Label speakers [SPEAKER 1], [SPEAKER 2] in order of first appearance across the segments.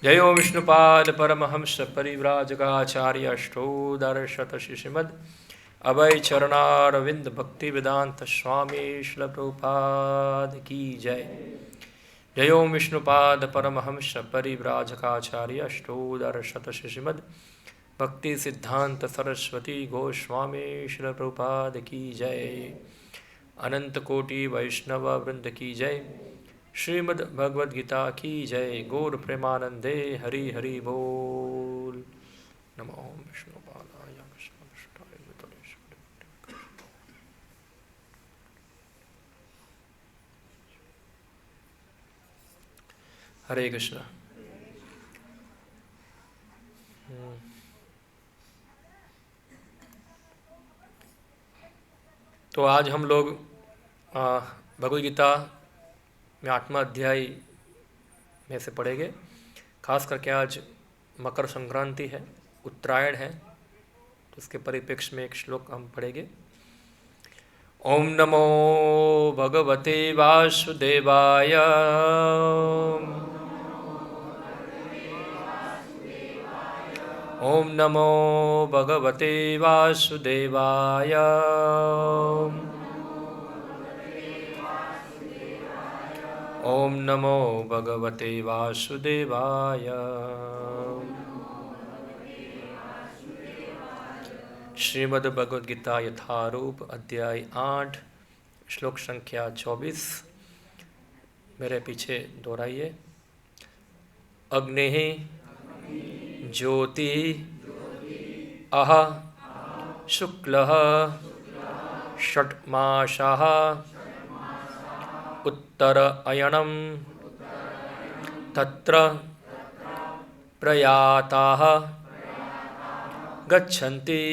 [SPEAKER 1] जयो विष्णुपाद परमहंस परिव्राजकाचार्य अष्टोदर्शत श्रीमद अभय चरणारविंद भक्ति वेदांत स्वामी श्रील प्रभुपाद की जय। जयो विष्णुपाद परमहंस परिव्राजकाचार्य अष्टोदर्शत श्रीमद भक्ति सिद्धांत सरस्वती गोस्वामी श्रील प्रभुपाद की जय। अनंत कोटि वैष्णव वृंद की जय। श्रीमद् भगवद गीता की जय। गौर प्रेमानंदे हरि हरि बोल। नमो विष्णुपादाय कृष्णाय भूतलेश्वराय। हरे कृष्ण। तो आज हम लोग भगवद गीता में 8वां अध्याय में से पढ़ेंगे। खास करके आज मकर संक्रांति है, उत्तरायण है, तो इसके परिप्रेक्ष्य में एक श्लोक हम पढ़ेंगे। ओम नमो भगवते वासुदेवाय। ओम नमो भगवते वासुदेवाय। ओम नमो भगवते वासुदेवाय। श्रीमद् भगवद गीता यथारूप अध्याय 8 श्लोक संख्या 24 मेरे पीछे दोहराइए। अग्नि ज्योति अह शुक्लः षट्मासः उत्तर अयनम तत्र प्रयाताः गच्छन्ति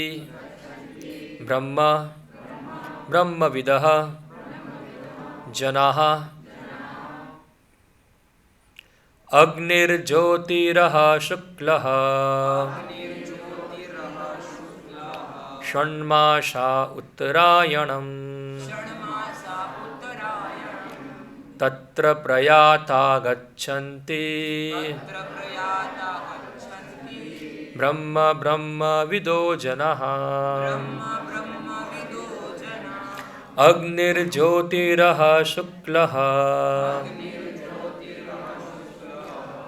[SPEAKER 1] ब्रह्म ब्रह्मविदः जनाः। अग्निर्ज्योतिरः शुक्लः षण्मासा उत्तरायणम् तत्र प्रयाता गच्छन्ति ब्रह्म ब्रह्मविदो जनाः। अग्निर्ज्योतिरः शुक्लः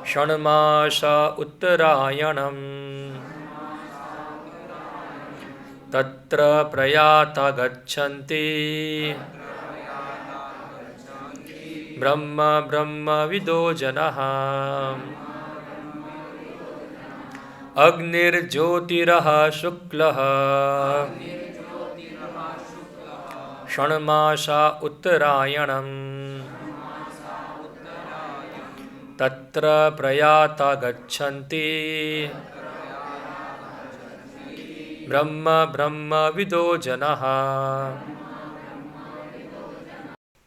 [SPEAKER 1] षण्मासा उत्तरायणम् तत्र प्रयाता गच्छन्ति ब्रह्म ब्रह्मविदो जनाः। अग्निर्ज्योतिरः शुक्लः षण्मासा उत्तरायणम् तत्र प्रयाता गच्छन्ति ब्रह्म ब्रह्मविदो जनाः।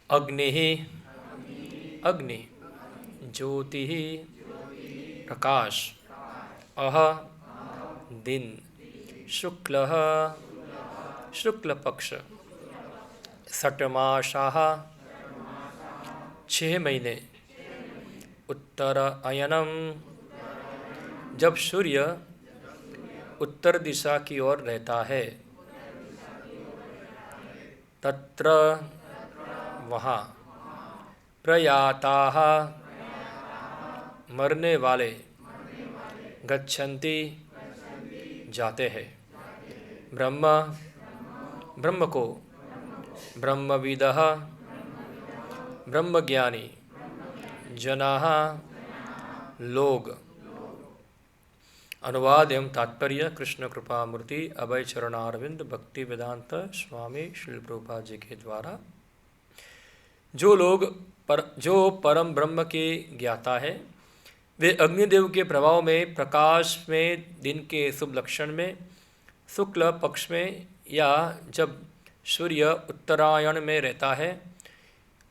[SPEAKER 1] अग्निः अग्नि, ज्योति प्रकाश, अह दिन, शुक्लः शुक्ल पक्ष, षट्मासाः 6 महीने, उत्तर अयनम जब सूर्य उत्तर दिशा की ओर रहता है, तत्र वहाँ, प्रयाताः मरने वाले, गच्छन्ति जाते हैं, ब्रह्म ब्रह्म को, ब्रह्मविदः ब्रह्मज्ञानी, जनाः लोग। अनुवाद एवं तात्पर्य कृष्ण कृपा मूर्ति अभय चरणारविंद भक्ति वेदांत स्वामी श्रील प्रभुपाद जी के द्वारा। जो लोग जो परम ब्रह्म के ज्ञाता है, वे अग्निदेव के प्रभाव में, प्रकाश में, दिन के शुभ लक्षण में, शुक्ल पक्ष में या जब सूर्य उत्तरायण में रहता है,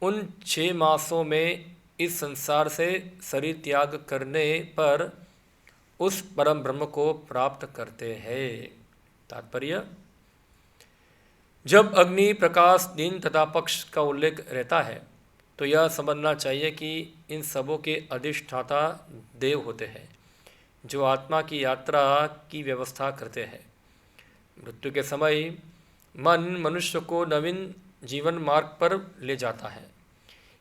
[SPEAKER 1] उन 6 मासों में इस संसार से शरीर त्याग करने पर उस परम ब्रह्म को प्राप्त करते हैं। तात्पर्य, जब अग्नि, प्रकाश, दिन तथा पक्ष का उल्लेख रहता है तो यह समझना चाहिए कि इन सबों के अधिष्ठाता देव होते हैं, जो आत्मा की यात्रा की व्यवस्था करते हैं। मृत्यु के समय मन मनुष्य को नवीन जीवन मार्ग पर ले जाता है।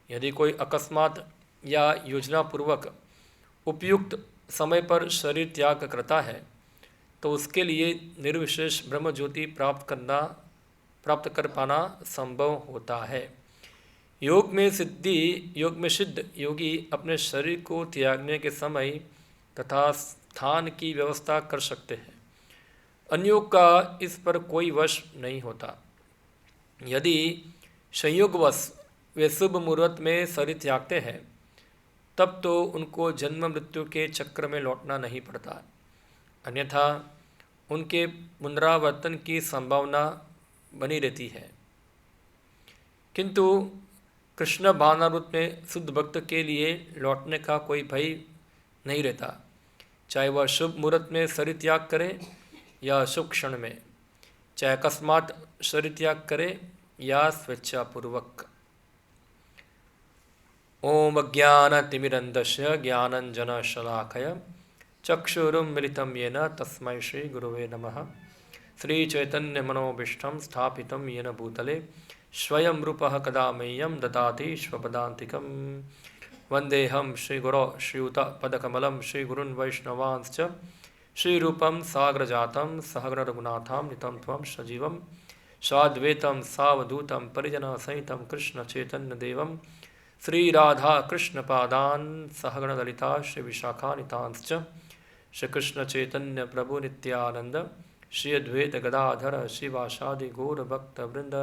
[SPEAKER 1] यदि कोई अकस्मात या योजनापूर्वक उपयुक्त समय पर शरीर त्याग करता है तो उसके लिए निर्विशेष ब्रह्म ज्योति प्राप्त कर पाना संभव होता है। योग में सिद्ध योगी अपने शरीर को त्यागने के समय तथा स्थान की व्यवस्था कर सकते हैं। अन्यों का इस पर कोई वश नहीं होता। यदि संयोगवश वे शुभ मुहूर्त में शरीर त्यागते हैं तब तो उनको जन्म मृत्यु के चक्र में लौटना नहीं पड़ता, अन्यथा उनके पुनरावर्तन की संभावना बनी रहती है। किंतु कृष्ण भावनामृत में शुद्ध भक्त के लिए लौटने का कोई भय नहीं रहता, चाहे वह शुभ मुहूर्त में शरीर त्याग करे या शुभ क्षण में, चाहे अकस्मात शरीर त्याग करे या स्वेच्छापूर्वक। ओम ज्ञानतिमिरन्धस्य ज्ञानञ्जनशलाकया चक्षुरुन्मिलितं येन तस्मै श्रीगुरवे नमः। श्रीचैतन्यमनोभीष्टं स्थापितं येन भूतले स्वयं रूपः कदा मह्यं ददाति स्वपदान्तिकं। वन्देऽहं श्रीगुरो श्रीयुतपदकमलं श्रीगुरून् वैष्णवांश्च श्रीरूपं साग्रजातं सहगणरघुनाथान्वितं त्वं सजीवं साद्वैतं सावधूतं परिजनसहितं कृष्णचैतन्यदेवं श्रीराधाकृष्णपादान् सहगणललिता श्रीविशाखान्वितांश्च श्रीकृष्णचैतन्यप्रभु नित्यानन्द श्री अद्वैत गदाधर शिवासादि गौरभक्तवृंद।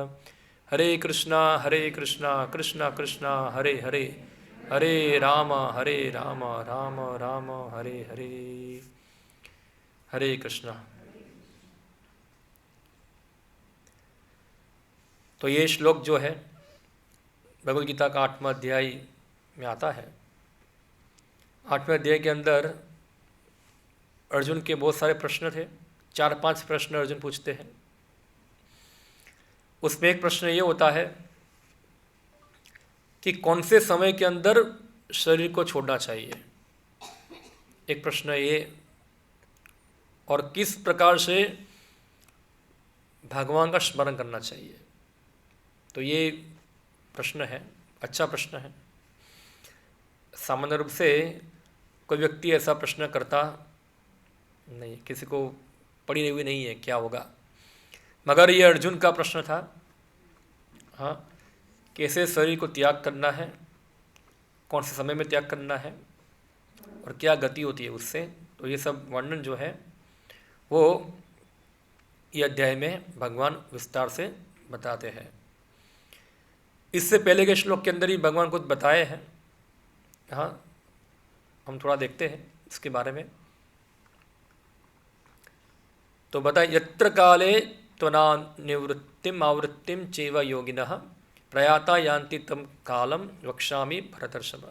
[SPEAKER 1] हरे कृष्णा कृष्णा कृष्णा हरे हरे, हरे राम राम राम हरे हरे। हरे कृष्णा। तो ये श्लोक जो है भगवद गीता का 8वां अध्याय में आता है। 8वें अध्याय के अंदर अर्जुन के बहुत सारे प्रश्न थे, 4-5 प्रश्न अर्जुन पूछते हैं। उसमें एक प्रश्न ये होता है कि कौन से समय के अंदर शरीर को छोड़ना चाहिए, एक प्रश्न ये, और किस प्रकार से भगवान का स्मरण करना चाहिए। तो ये प्रश्न है, अच्छा प्रश्न है। सामान्य रूप से कोई व्यक्ति ऐसा प्रश्न करता नहीं, किसी को पड़ी हुई नहीं है क्या होगा, मगर ये अर्जुन का प्रश्न था। हाँ, कैसे शरीर को त्याग करना है, कौन से समय में त्याग करना है और क्या गति होती है उससे, तो ये सब वर्णन जो है वो ये अध्याय में भगवान विस्तार से बताते हैं। इससे पहले के श्लोक के अंदर ही भगवान कुछ बताए हैं। हाँ, हम थोड़ा देखते हैं इसके बारे में। तो बताए, यत्र काले त्वना निवृत्तिम आवृत्तिम चैव योगिनः प्रयाता यान्ति तम कालम वक्ष्यामि भरतर्षभ।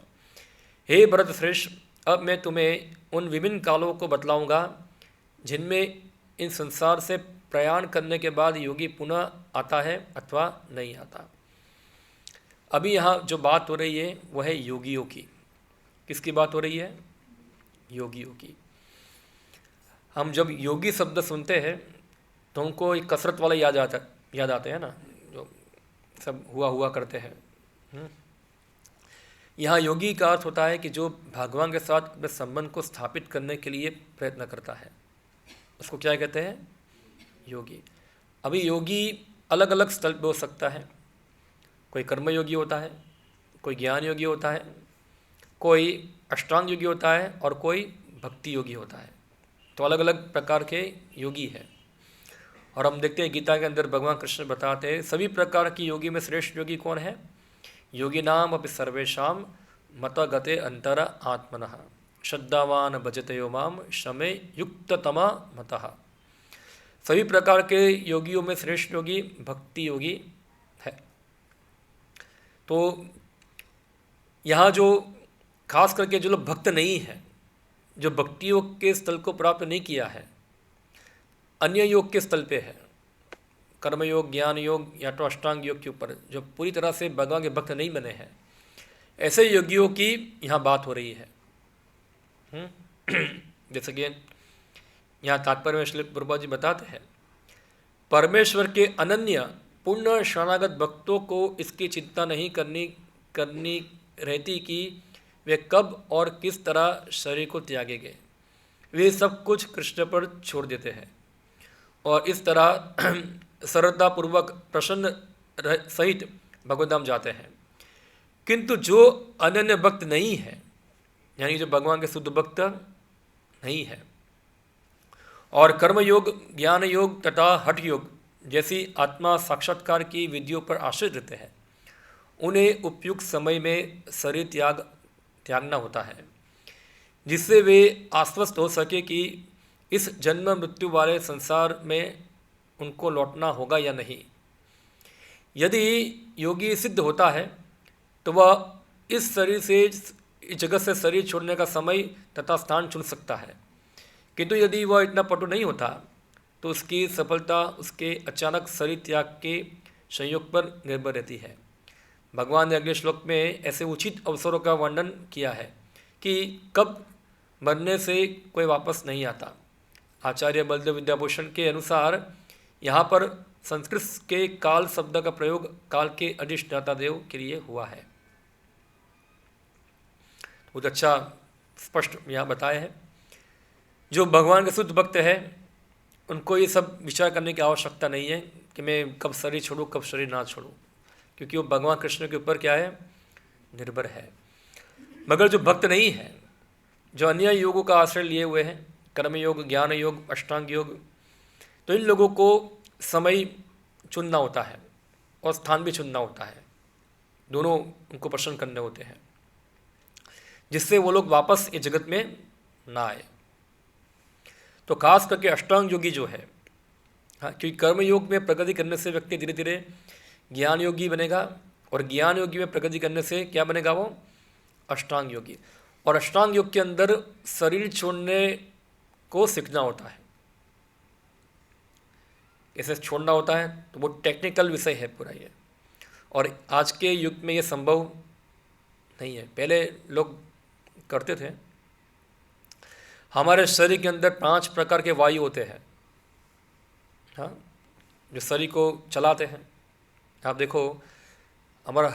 [SPEAKER 1] हे भरत श्रेष्ठ, अब मैं तुम्हें उन विभिन्न कालों को बतलाऊंगा जिनमें इन संसार से प्रयाण करने के बाद योगी पुनः आता है अथवा नहीं आता। अभी यहाँ जो बात हो रही है वह है योगियों की। किसकी बात हो रही है? योगियों की। हम जब योगी शब्द सुनते हैं तो हमको एक कसरत वाला याद आते हैं ना, जो सब हुआ करते हैं। यहाँ योगी का अर्थ होता है कि जो भगवान के साथ अपने संबंध को स्थापित करने के लिए प्रयत्न करता है, उसको क्या कहते हैं? योगी। अभी योगी अलग अलग स्थल पर हो सकता है। कोई कर्मयोगी होता है, कोई ज्ञान योगी होता है, कोई अष्टांग योगी होता है और कोई भक्ति योगी होता है। तो अलग अलग प्रकार के योगी हैं। और हम देखते हैं गीता के अंदर भगवान कृष्ण बताते हैं सभी प्रकार की योगी में श्रेष्ठ योगी कौन है? योगी नाम अपि सर्वेशाम मत गते अंतर आत्मनः श्रद्धावान भजते यो माम शमे युक्ततमा मतः। सभी प्रकार के योगियों में श्रेष्ठ योगी भक्ति योगी है। तो यहाँ जो खास करके जो लोग भक्त नहीं है, जो भक्ति योग के स्थल को प्राप्त नहीं किया है, अन्य योग के स्थल पे है, कर्मयोग, ज्ञान योग या तो अष्टांग योग के ऊपर, जो पूरी तरह से भगवान के भक्त नहीं बने हैं, ऐसे योगियों की यहाँ बात हो रही है। जैसे कि यहाँ तात्पर्य में श्री प्रभुपाद जी बताते हैं, परमेश्वर के अनन्य पूर्ण शरणागत भक्तों को इसकी चिंता नहीं करनी रहती कि वे कब और किस तरह शरीर को त्यागेंगे। वे सब कुछ कृष्ण पर छोड़ देते हैं और इस तरह सरलतापूर्वक प्रसन्न सहित भगवद्धाम जाते हैं। किंतु जो अनन्य भक्त नहीं है, यानी जो भगवान के शुद्ध भक्त नहीं है और कर्म योग, ज्ञान योग तथा हठ योग जैसी आत्मा साक्षात्कार की विधियों पर आश्रित रहते हैं, उन्हें उपयुक्त समय में शरीर त्यागना होता है, जिससे वे आश्वस्त हो सके कि इस जन्म मृत्यु वाले संसार में उनको लौटना होगा या नहीं। यदि योगी सिद्ध होता है तो वह इस शरीर से, इस जगत से शरीर छोड़ने का समय तथा स्थान चुन सकता है। किंतु यदि वह इतना पटु नहीं होता तो उसकी सफलता उसके अचानक शरीर त्याग के संयोग पर निर्भर रहती है। भगवान ने अगले श्लोक में ऐसे उचित अवसरों का वर्णन किया है कि कब मरने से कोई वापस नहीं आता। आचार्य बलदेव विद्याभूषण के अनुसार यहाँ पर संस्कृत के काल शब्द का प्रयोग काल के अधिष्ठाता देव के लिए हुआ है। बहुत अच्छा स्पष्ट यहाँ बताया है। जो भगवान के शुद्ध भक्त है उनको ये सब विचार करने की आवश्यकता नहीं है कि मैं कब शरीर छोड़ूँ कब शरीर ना छोड़ूँ, क्योंकि वो भगवान कृष्ण के ऊपर क्या है, निर्भर है। मगर जो भक्त नहीं है, जो अन्य योगों का आश्रय लिए हुए हैं, कर्म योग, ज्ञान योग, अष्टांग योग, तो इन लोगों को समय चुनना होता है और स्थान भी चुनना होता है। दोनों उनको प्रसन्न करने होते हैं जिससे वो लोग वापस इस जगत में ना आए। तो खास करके अष्टांग योगी जो है, हाँ, क्योंकि कर्म योग में प्रगति करने से व्यक्ति धीरे धीरे ज्ञान योगी बनेगा और ज्ञान योगी में प्रगति करने से क्या बनेगा, वो अष्टांग योगी। और अष्टांग योग के अंदर शरीर छोड़ने को सीखना होता है। इसे छोड़ना होता है तो वो टेक्निकल विषय है पूरा ये, और आज के युग में ये संभव नहीं है। पहले लोग करते थे। हमारे शरीर के अंदर 5 प्रकार के वायु होते हैं, हाँ, जो शरीर को चलाते हैं। आप देखो हमारा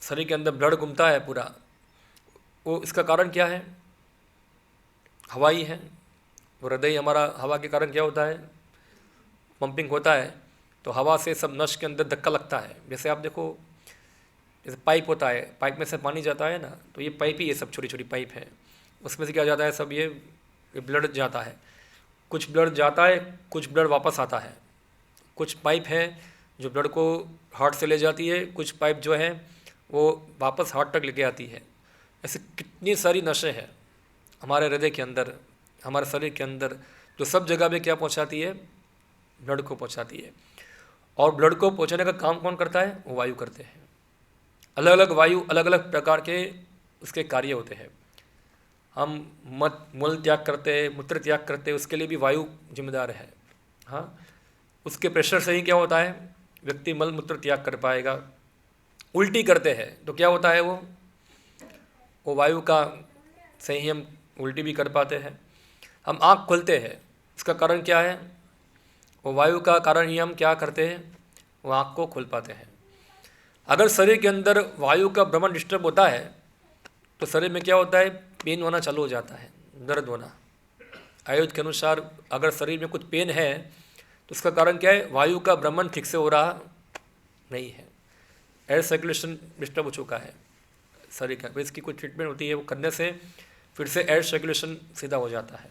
[SPEAKER 1] शरीर के अंदर ब्लड घूमता है पूरा, वो इसका कारण क्या है, हवा ही है। वो हृदय हमारा हवा के कारण क्या होता है, पंपिंग होता है, तो हवा से सब नस के अंदर धक्का लगता है। जैसे आप देखो, जैसे पाइप होता है, पाइप में से पानी जाता है ना, तो ये पाइप ही, ये सब छोटी छोटी पाइप है, उसमें से क्या जाता है, सब ये ब्लड जाता है। कुछ ब्लड जाता है, कुछ ब्लड वापस आता है। कुछ पाइप है जो ब्लड को हार्ट से ले जाती है, कुछ पाइप जो है वो वापस हार्ट तक लेके आती है। ऐसे कितनी सारी नसें हैं हमारे हृदय के अंदर, हमारे शरीर के अंदर, जो सब जगह पे क्या पहुंचाती है, ब्लड को पहुंचाती है। और ब्लड को पहुंचाने का काम कौन करता है, वो वायु करते हैं। अलग अलग वायु अलग अलग प्रकार के उसके कार्य होते हैं। हम मल त्याग करते हैं, मूत्र त्याग करते हैं, उसके लिए भी वायु जिम्मेदार है। हाँ, उसके प्रेशर से ही क्या होता है, व्यक्ति मल मूत्र त्याग कर पाएगा। उल्टी करते हैं तो क्या होता है, वो वायु का से ही हम उल्टी भी कर पाते हैं। हम आँख खोलते हैं, इसका कारण क्या है, वो वायु का कारण ही हम क्या करते हैं, वो आँख को खोल पाते हैं। अगर शरीर के अंदर वायु का भ्रमण डिस्टर्ब होता है तो शरीर में क्या होता है, पेन होना चालू हो जाता है, दर्द होना। आयुर्वेद के अनुसार अगर शरीर में कुछ पेन है तो उसका कारण क्या है, वायु का भ्रमण ठीक से हो रहा नहीं है, एयर सर्कुलेशन डिस्टर्ब हो चुका है शरीर का। इसकी कोई ट्रीटमेंट होती है, वो करने से फिर से एयर सर्कुलेशन सीधा हो जाता है।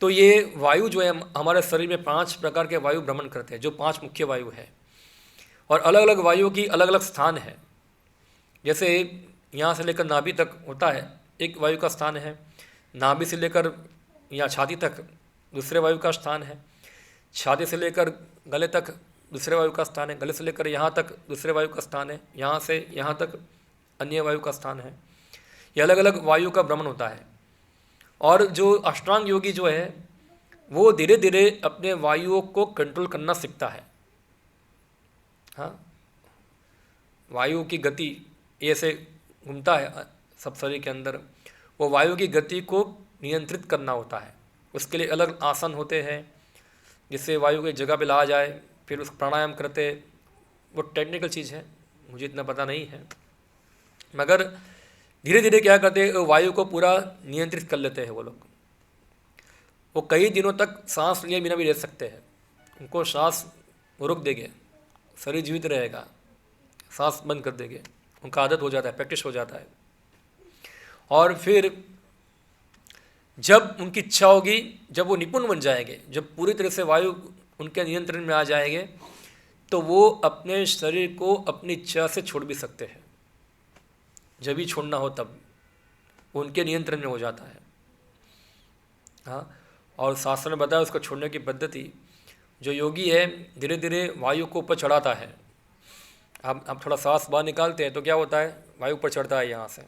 [SPEAKER 1] तो ये वायु जो है, हमारे शरीर में 5 प्रकार के वायु भ्रमण करते हैं, जो 5 मुख्य वायु है। और अलग अलग वायु की अलग अलग स्थान है। जैसे यहाँ से लेकर नाभि तक होता है, एक वायु का स्थान है। नाभि से लेकर यहाँ छाती तक दूसरे वायु का स्थान है। छाती से लेकर गले तक दूसरे वायु का स्थान है। गले से लेकर यहाँ तक दूसरे वायु का स्थान है। यहाँ से यहाँ तक अन्य वायु का स्थान है। ये अलग अलग वायु का भ्रमण होता है। और जो अष्टांग योगी जो है वो धीरे धीरे अपने वायुओं को कंट्रोल करना सीखता है। हाँ, वायु की गति ऐसे घूमता है सब शरीर के अंदर, वो वायु की गति को नियंत्रित करना होता है। उसके लिए अलग आसन होते हैं जिससे वायु की जगह पे ला जाए, फिर उस प्राणायाम करते, वो टेक्निकल चीज़ है, मुझे इतना पता नहीं है, मगर धीरे धीरे क्या करते हैं, वायु को पूरा नियंत्रित कर लेते हैं वो लोग। वो कई दिनों तक सांस लिए बिना भी रह सकते हैं, उनको सांस रोक देंगे, शरीर जीवित रहेगा, सांस बंद कर देंगे, उनका आदत हो जाता है, प्रैक्टिस हो जाता है। और फिर जब उनकी इच्छा होगी, जब वो निपुण बन जाएंगे, जब पूरी तरह से वायु उनके नियंत्रण में आ जाएंगे, तो वो अपने शरीर को अपनी इच्छा से छोड़ भी सकते हैं। जब भी छोड़ना हो तब वो उनके नियंत्रण में हो जाता है। हाँ, और शास्त्र में बताया उसको छोड़ने की पद्धति। जो योगी है धीरे धीरे वायु को ऊपर चढ़ाता है। आप थोड़ा सांस बाहर निकालते हैं तो क्या होता है, वायु ऊपर चढ़ता है। यहाँ से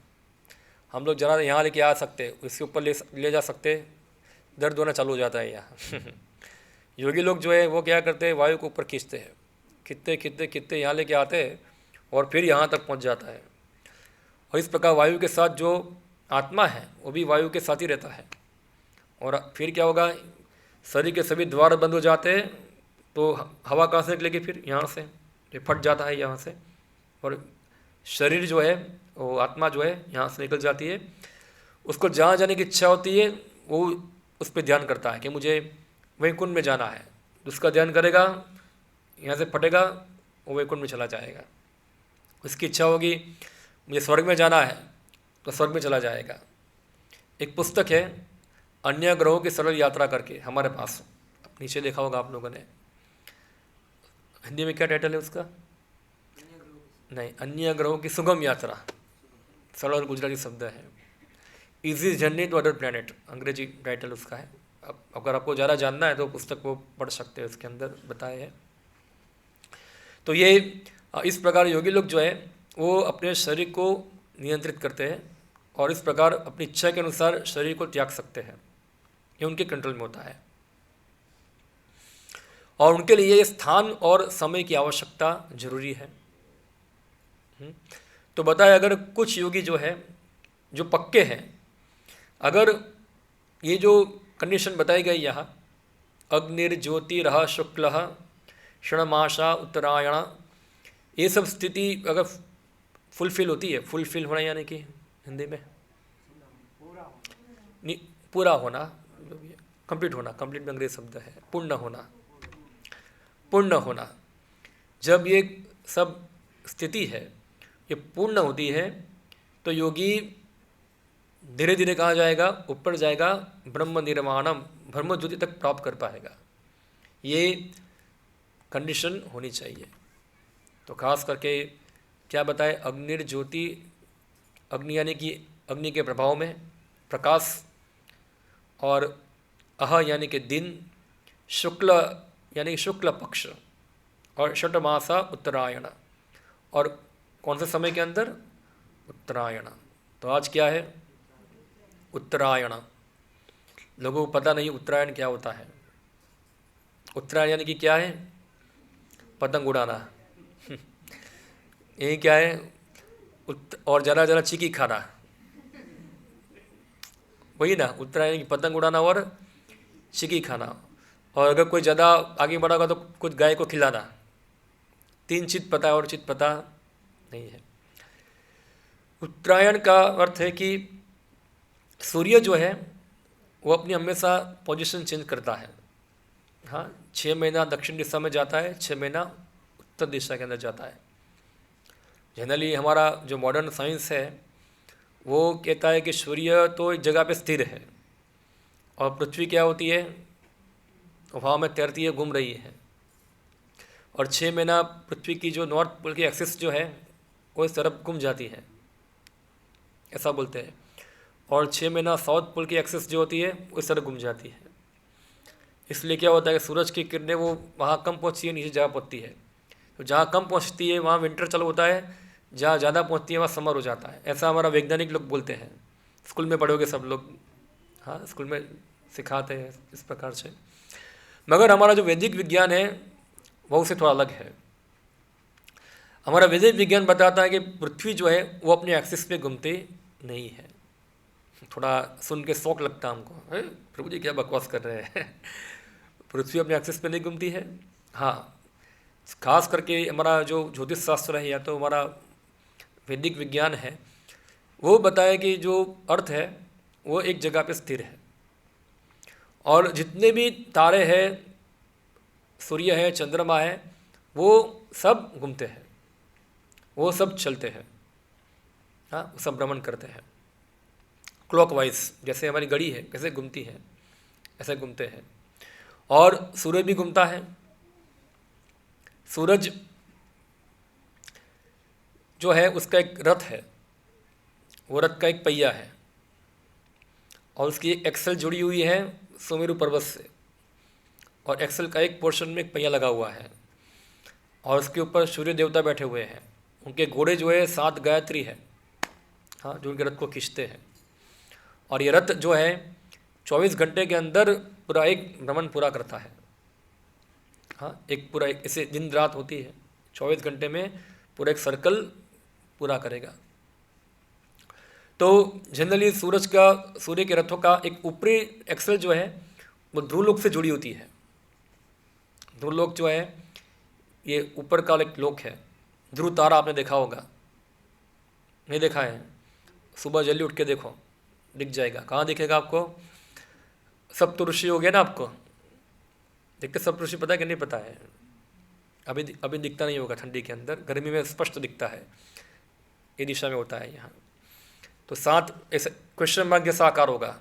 [SPEAKER 1] हम लोग जरा यहाँ लेके आ सकते, इसके ऊपर ले जा सकते, दर्द होना चालू हो जाता है यहाँ। योगी लोग जो है वो क्या करते हैं, वायु को ऊपर खींचते हैं, खींचते खींचते खींचते यहाँ लेके आते हैं और फिर यहाँ तक पहुँच जाता है। और इस प्रकार वायु के साथ जो आत्मा है वो भी वायु के साथ ही रहता है। और फिर क्या होगा, शरीर के सभी द्वार बंद हो जाते हैं तो हवा कहाँ से निकलेगी, फिर यहाँ से ये फट जाता है यहाँ से, और शरीर जो है वो आत्मा जो है यहाँ से निकल जाती है। उसको जहाँ जाने की इच्छा होती है वो उस पर ध्यान करता है कि मुझे वैकुंठ में जाना है, उसका ध्यान करेगा, यहाँ से फटेगा, वो वैकुंठ में चला जाएगा। उसकी इच्छा होगी मुझे स्वर्ग में जाना है तो स्वर्ग में चला जाएगा। एक पुस्तक है अन्य ग्रहों की सरल यात्रा करके, हमारे पास नीचे देखा होगा आप लोगों ने। हिंदी में क्या टाइटल है उसका? नहीं, अन्य ग्रहों की सुगम यात्रा, सरल गुजराती शब्द है। Easy journey to other planet, अंग्रेजी टाइटल उसका है। अब अगर आपको ज़्यादा जानना है तो पुस्तक वो पढ़ सकते हैं, उसके अंदर बताए हैं। तो ये इस प्रकार योगी लोग जो है वो अपने शरीर को नियंत्रित करते हैं और इस प्रकार अपनी इच्छा के अनुसार शरीर को त्याग सकते हैं। ये उनके कंट्रोल में होता है और उनके लिए स्थान और समय की आवश्यकता जरूरी है। तो बताए अगर कुछ योगी जो है जो पक्के हैं, अगर ये जो कंडीशन बताई गई यहाँ, अग्निर्ज्योतिरः शुक्लः षण्मासा उत्तरायण, ये सब स्थिति अगर फुलफिल होती है, फुलफिल होना यानी कि हिंदी में पूरा होना, कंप्लीट होना, कंप्लीट में अंग्रेजी शब्द है, पूर्ण होना, पूर्ण होना। जब ये सब स्थिति है ये पूर्ण होती है तो योगी धीरे धीरे कहाँ जाएगा, ऊपर जाएगा, ब्रह्म निर्वाणम, ब्रह्म ज्योति तक प्राप्त कर पाएगा। ये कंडीशन होनी चाहिए। तो खास करके क्या बताए, अग्निर्ज्योति, अग्नि यानी कि अग्नि के प्रभाव में प्रकाश, और अह यानी कि दिन, शुक्ल यानी कि शुक्ल पक्ष, और षटमासा उत्तरायण, और कौन से समय के अंदर, उत्तरायण। तो आज क्या है, उत्तरायण। लोगों को पता नहीं उत्तरायण क्या होता है। उत्तरायण यानी कि क्या है, पतंग उड़ाना। यही क्या है, और जरा जरा चीकी खाना, वही ना उत्तरायण की, पतंग उड़ाना और चिकी खाना। और अगर कोई ज़्यादा आगे बढ़ा होगा तो कुछ गाय को खिलाना। 3 चीज़ पता है और चीज़ पता नहीं है। उत्तरायण का अर्थ है कि सूर्य जो है वो अपनी हमेशा पोजीशन चेंज करता है। हाँ, 6 महीना दक्षिण दिशा में जाता है, 6 महीना उत्तर दिशा के अंदर जाता है। जनरली हमारा जो मॉडर्न साइंस है वो कहता है कि सूर्य तो एक जगह पे स्थिर है और पृथ्वी क्या होती है, हवा में तैरती है, घूम रही है। और 6 महीना पृथ्वी की जो नॉर्थ पोल की एक्सिस जो है वो इस तरफ घूम जाती है, ऐसा बोलते हैं। और 6 महीना साउथ पोल की एक्सिस जो होती है वो इस तरफ घूम जाती है। इसलिए क्या होता है कि सूरज की किरणें वो वहाँ कम पहुँचती है, नीचे जगह पहुँचती है। तो जहाँ कम पहुँचती है वहाँ विंटर चालू होता है, जहाँ ज़्यादा पहुँचती है वहाँ समर हो जाता है। ऐसा हमारा वैज्ञानिक लोग बोलते हैं, स्कूल में पढ़ोगे सब लोग, हाँ स्कूल में सिखाते हैं इस प्रकार से। मगर हमारा जो वैदिक विज्ञान है वो उससे थोड़ा अलग है। हमारा वैदिक विज्ञान बताता है कि पृथ्वी जो है वो अपने एक्सिस पे घूमते नहीं है। थोड़ा सुन के शौक लगता है हमको, अरे प्रभु जी क्या बकवास कर रहे हैं पृथ्वी अपने एक्सिस पे नहीं घूमती है। हाँ, खास करके हमारा जो ज्योतिष शास्त्र है या तो हमारा वैदिक विज्ञान है, वो बताया कि जो अर्थ है वो एक जगह पे स्थिर है, और जितने भी तारे हैं, सूर्य है, चंद्रमा है, वो सब घूमते हैं, वो सब चलते हैं। हाँ, वो सब भ्रमण करते हैं क्लॉकवाइज, जैसे हमारी घड़ी है कैसे घूमती है ऐसे घूमते हैं। और सूरज भी घूमता है। सूरज जो है उसका एक रथ है, वो रथ का एक पहिया है, और उसकी एक एक्सल जुड़ी हुई है सुमेरु पर्वत से, और एक्सल का एक पोर्शन में एक पहिया लगा हुआ है, और उसके ऊपर सूर्य देवता बैठे हुए हैं। उनके घोड़े जो है 7 गायत्री है, हाँ, जो उनके रथ को खींचते हैं। और ये रथ जो है 24 घंटे के अंदर पूरा एक भ्रमण पूरा करता है। हाँ, एक पूरा एक ऐसे दिन रात होती है, 24 घंटे में पूरा एक सर्कल पूरा करेगा। तो जनरली सूर्य के रथों का एक ऊपरी एक्सल जो है वो ध्रुवलोक से जुड़ी होती है। ध्रुवलोक जो है ये ऊपर का एक लोक है। ध्रुव तारा आपने देखा होगा, नहीं देखा है? सुबह जल्दी उठ के देखो, दिख जाएगा। कहाँ दिखेगा आपको? सप्तऋषि हो गया ना आपको, देखते सप्तऋषि पता है कि नहीं पता है? अभी दिखता नहीं होगा ठंडी के अंदर, गर्मी में स्पष्ट दिखता है, ये दिशा में होता है यहाँ। तो 7 ऐसे क्वेश्चन मार्क जैसा आकार होगा।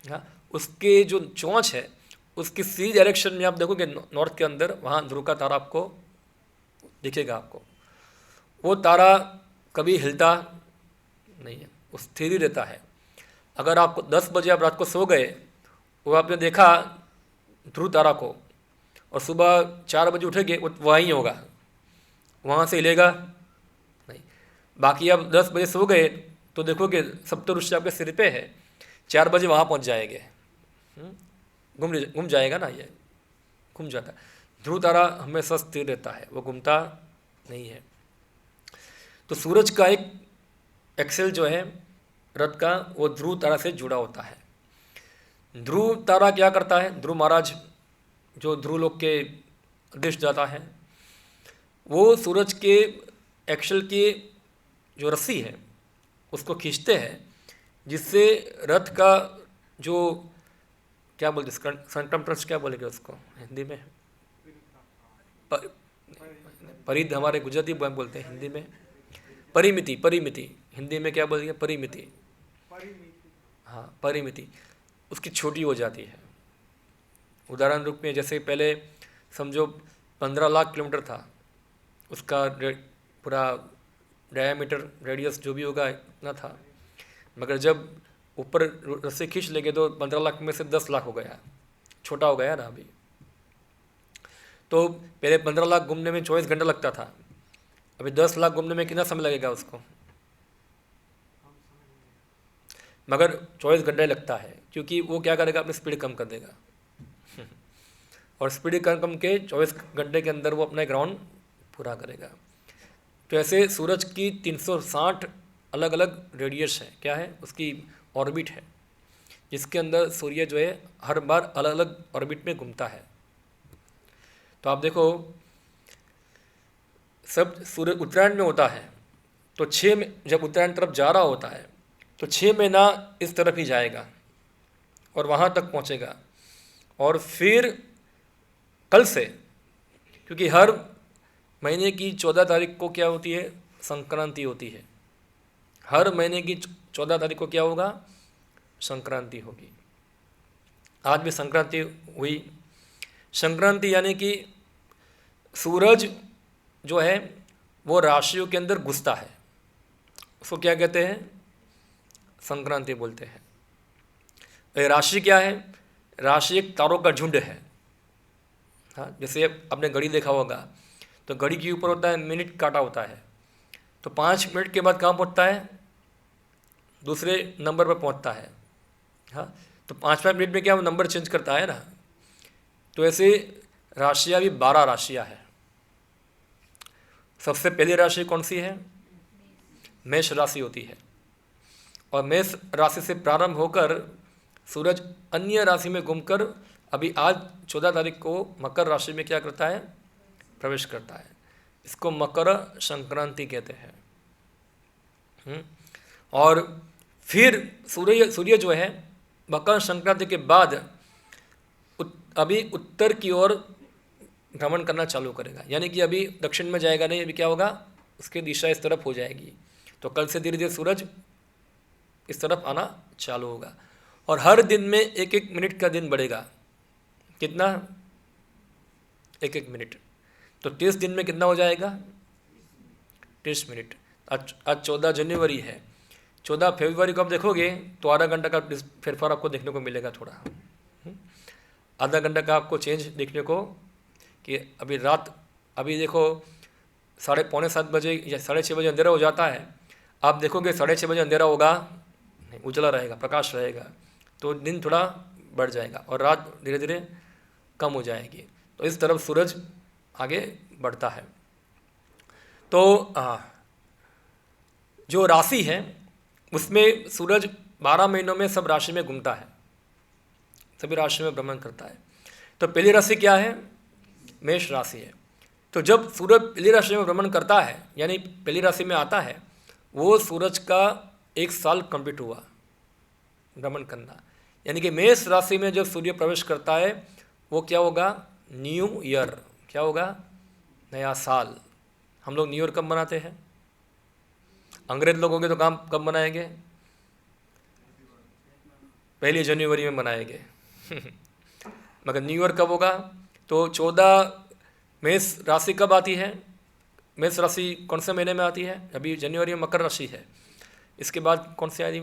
[SPEAKER 1] हाँ, उसके जो चोंच है उसकी सी डायरेक्शन में आप देखोगे नॉर्थ के अंदर, वहाँ ध्रुव का तारा आपको दिखेगा। आपको वो तारा कभी हिलता नहीं है, वो स्थिर ही रहता है। अगर आपको 10 बजे आप रात को सो गए, वो आपने देखा ध्रुव तारा को, और सुबह 4 बजे उठेंगे वो वहीं होगा, वहाँ से हिलेगा नहीं। बाकी आप 10 बजे सो गए तो देखोगे सप्तऋषि आपके सिर पे है, 4 बजे वहाँ पहुँच जाएंगे। घूम जाएगा ना, ये घूम जाता है। ध्रुव तारा हमेशा स्थिर रहता है, वो घूमता नहीं है। तो सूरज का एक एक्सेल जो है रथ का, वो ध्रुव तारा से जुड़ा होता है। ध्रुव तारा क्या करता है? ध्रुव महाराज जो ध्रुव लोक के अधिष्ठाता है, वो सूरज के एक्सेल की जो रस्सी है उसको खींचते हैं, जिससे रथ का जो क्या बोलते संकटम क्या बोलेंगे उसको हिंदी में? परिध हमारे गुजराती बोलते हैं, हिंदी में परिमिति हिंदी में क्या बोलेंगे? परिमिति। हाँ, परिमिति उसकी छोटी हो जाती है। उदाहरण रूप में जैसे पहले समझो 15 लाख किलोमीटर था, उसका पूरा डायमीटर रेडियस जो भी होगा इतना था, मगर जब ऊपर रस्सी खींच लेंगे तो 15 लाख में से 10 लाख हो गया, छोटा हो गया ना अभी। तो पहले 15 लाख घूमने में 24 घंटा लगता था, अभी 10 लाख घूमने में कितना समय लगेगा उसको? मगर 24 घंटे लगता है, क्योंकि वो क्या करेगा? अपनी स्पीड कम कर देगा और स्पीड कम के 24 घंटे के अंदर वो अपना ग्राउंड पूरा करेगा। तो ऐसे सूरज की 360 अलग अलग रेडियस है, क्या है? उसकी ऑर्बिट है, जिसके अंदर सूर्य जो है हर बार अलग अलग ऑर्बिट में घूमता है। तो आप देखो, सब सूर्य उत्तरायण में होता है, तो 6 में जब उत्तरायण तरफ जा रहा होता है तो 6 महीना इस तरफ ही जाएगा और वहाँ तक पहुँचेगा। और फिर कल से, क्योंकि हर महीने की 14 तारीख को क्या होती है? संक्रांति होती है। हर महीने की 14 तारीख को क्या होगा? संक्रांति होगी। आज भी संक्रांति हुई। संक्रांति यानी कि सूरज जो है वो राशियों के अंदर घुसता है, उसको क्या कहते हैं? संक्रांति बोलते हैं। राशि क्या है? राशि एक तारों का झुंड है। हाँ, जैसे आपने घड़ी देखा होगा, तो घड़ी के ऊपर होता है मिनट काटा होता है, तो 5 मिनट के बाद कहाँ पहुँचता है? दूसरे नंबर पर पहुँचता है। हाँ, तो 5-5 मिनट में क्या वो नंबर चेंज करता है ना। तो ऐसे राशियाँ भी 12 राशियाँ हैं। सबसे पहली राशि कौन सी है? मेष राशि होती है। और मेष राशि से प्रारंभ होकर सूरज अन्य राशि में घूमकर अभी आज 14 तारीख को मकर राशि में क्या करता है? प्रवेश करता है। इसको मकर संक्रांति कहते हैं। और फिर सूर्य जो है मकर संक्रांति के बाद अभी उत्तर की ओर भ्रमण करना चालू करेगा, यानी कि अभी दक्षिण में जाएगा नहीं, अभी क्या होगा? उसकी दिशा इस तरफ हो जाएगी। तो कल से धीरे धीरे सूरज इस तरफ आना चालू होगा और हर दिन में 1-1 मिनट का दिन बढ़ेगा। कितना? 1-1 मिनट। तो 30 दिन में कितना हो जाएगा? 30 मिनट। आज 14 जनवरी है। 14 फरवरी को आप देखोगे तो आधा घंटा का फेरफार आपको देखने को मिलेगा। थोड़ा आधा घंटा का आपको चेंज देखने को, कि अभी रात, अभी देखो 6:45 बजे या 6:30 बजे अंधेरा हो जाता है। आप देखोगे 6:30 बजे अंधेरा होगा नहीं, उजला रहेगा, प्रकाश रहेगा, तो दिन थोड़ा बढ़ जाएगा और रात धीरे धीरे कम हो जाएगी। तो इस तरफ सूरज आगे बढ़ता है। तो जो राशि है उसमें सूरज 12 महीनों में सब राशि में घूमता है, सभी राशि में भ्रमण करता है। तो पहली राशि क्या है? मेष राशि है। तो जब सूरज पहली राशि में भ्रमण करता है, यानी पहली राशि में आता है, वो सूरज का 1 साल कंप्लीट हुआ भ्रमण करना। यानी कि मेष राशि में जब सूर्य प्रवेश करता है वो क्या होगा? New year. क्या होगा? नया साल। हम लोग न्यू ईयर कब मनाते हैं? अंग्रेज लोग होंगे तो काम कब मनाएंगे? 1 जनवरी में मनाएंगे। मगर न्यू ईयर कब होगा? तो 14 मेष राशि कब आती है? मेष राशि कौन से महीने में आती है? अभी जनवरी में मकर राशि है। इसके बाद कौन सी आई?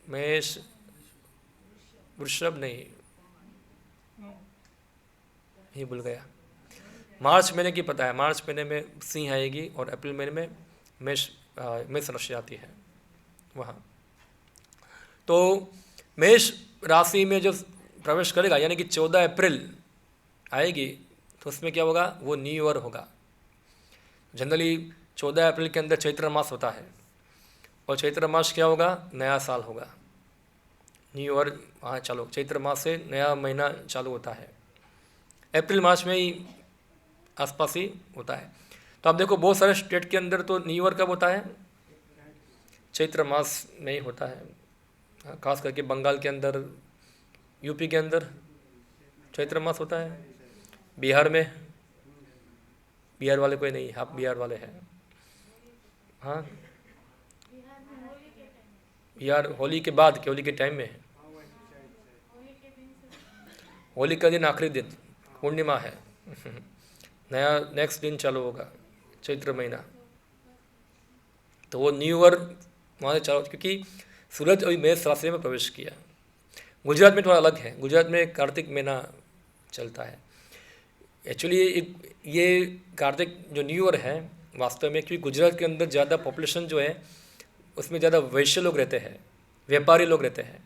[SPEAKER 1] मेष, वृषभ नहीं, ये भूल गया। मार्च महीने की पता है, मार्च महीने में सिंह आएगी और अप्रैल महीने में मेष राशि आती है वहाँ। तो मेष राशि में जब प्रवेश करेगा, यानी कि 14 अप्रैल आएगी, तो उसमें क्या होगा? वो न्यू ईयर होगा। जनरली 14 अप्रैल के अंदर चैत्र मास होता है और चैत्र मास क्या होगा? नया साल होगा। न्यू ईयर वहाँ चालू, चैत्र मास से नया महीना चालू होता है। अप्रैल मास में ही आसपास ही होता है। तो आप देखो बहुत सारे स्टेट के अंदर तो न्यू ईयर कब होता है? चैत्र मास में ही होता है। खास करके बंगाल के अंदर, यूपी के अंदर चैत्र मास होता है। बिहार में, बिहार वाले कोई नहीं, आप बिहार वाले हैं? हाँ, बिहार होली के बाद के, होली के टाइम में है। होली का दिन आखिरी दिन पूर्णिमा है। नया नेक्स्ट दिन चालू होगा चैत्र महीना। तो वो न्यू ईयर वहाँ से चालू, क्योंकि सूरज अभी मेष राशि में प्रवेश किया। गुजरात में थोड़ा अलग है। गुजरात में कार्तिक महीना चलता है। एक्चुअली ये कार्तिक जो न्यू ईयर है वास्तव में, क्योंकि गुजरात के अंदर ज़्यादा पॉपुलेशन जो है उसमें ज़्यादा वैश्य लोग रहते हैं, व्यापारी लोग रहते हैं।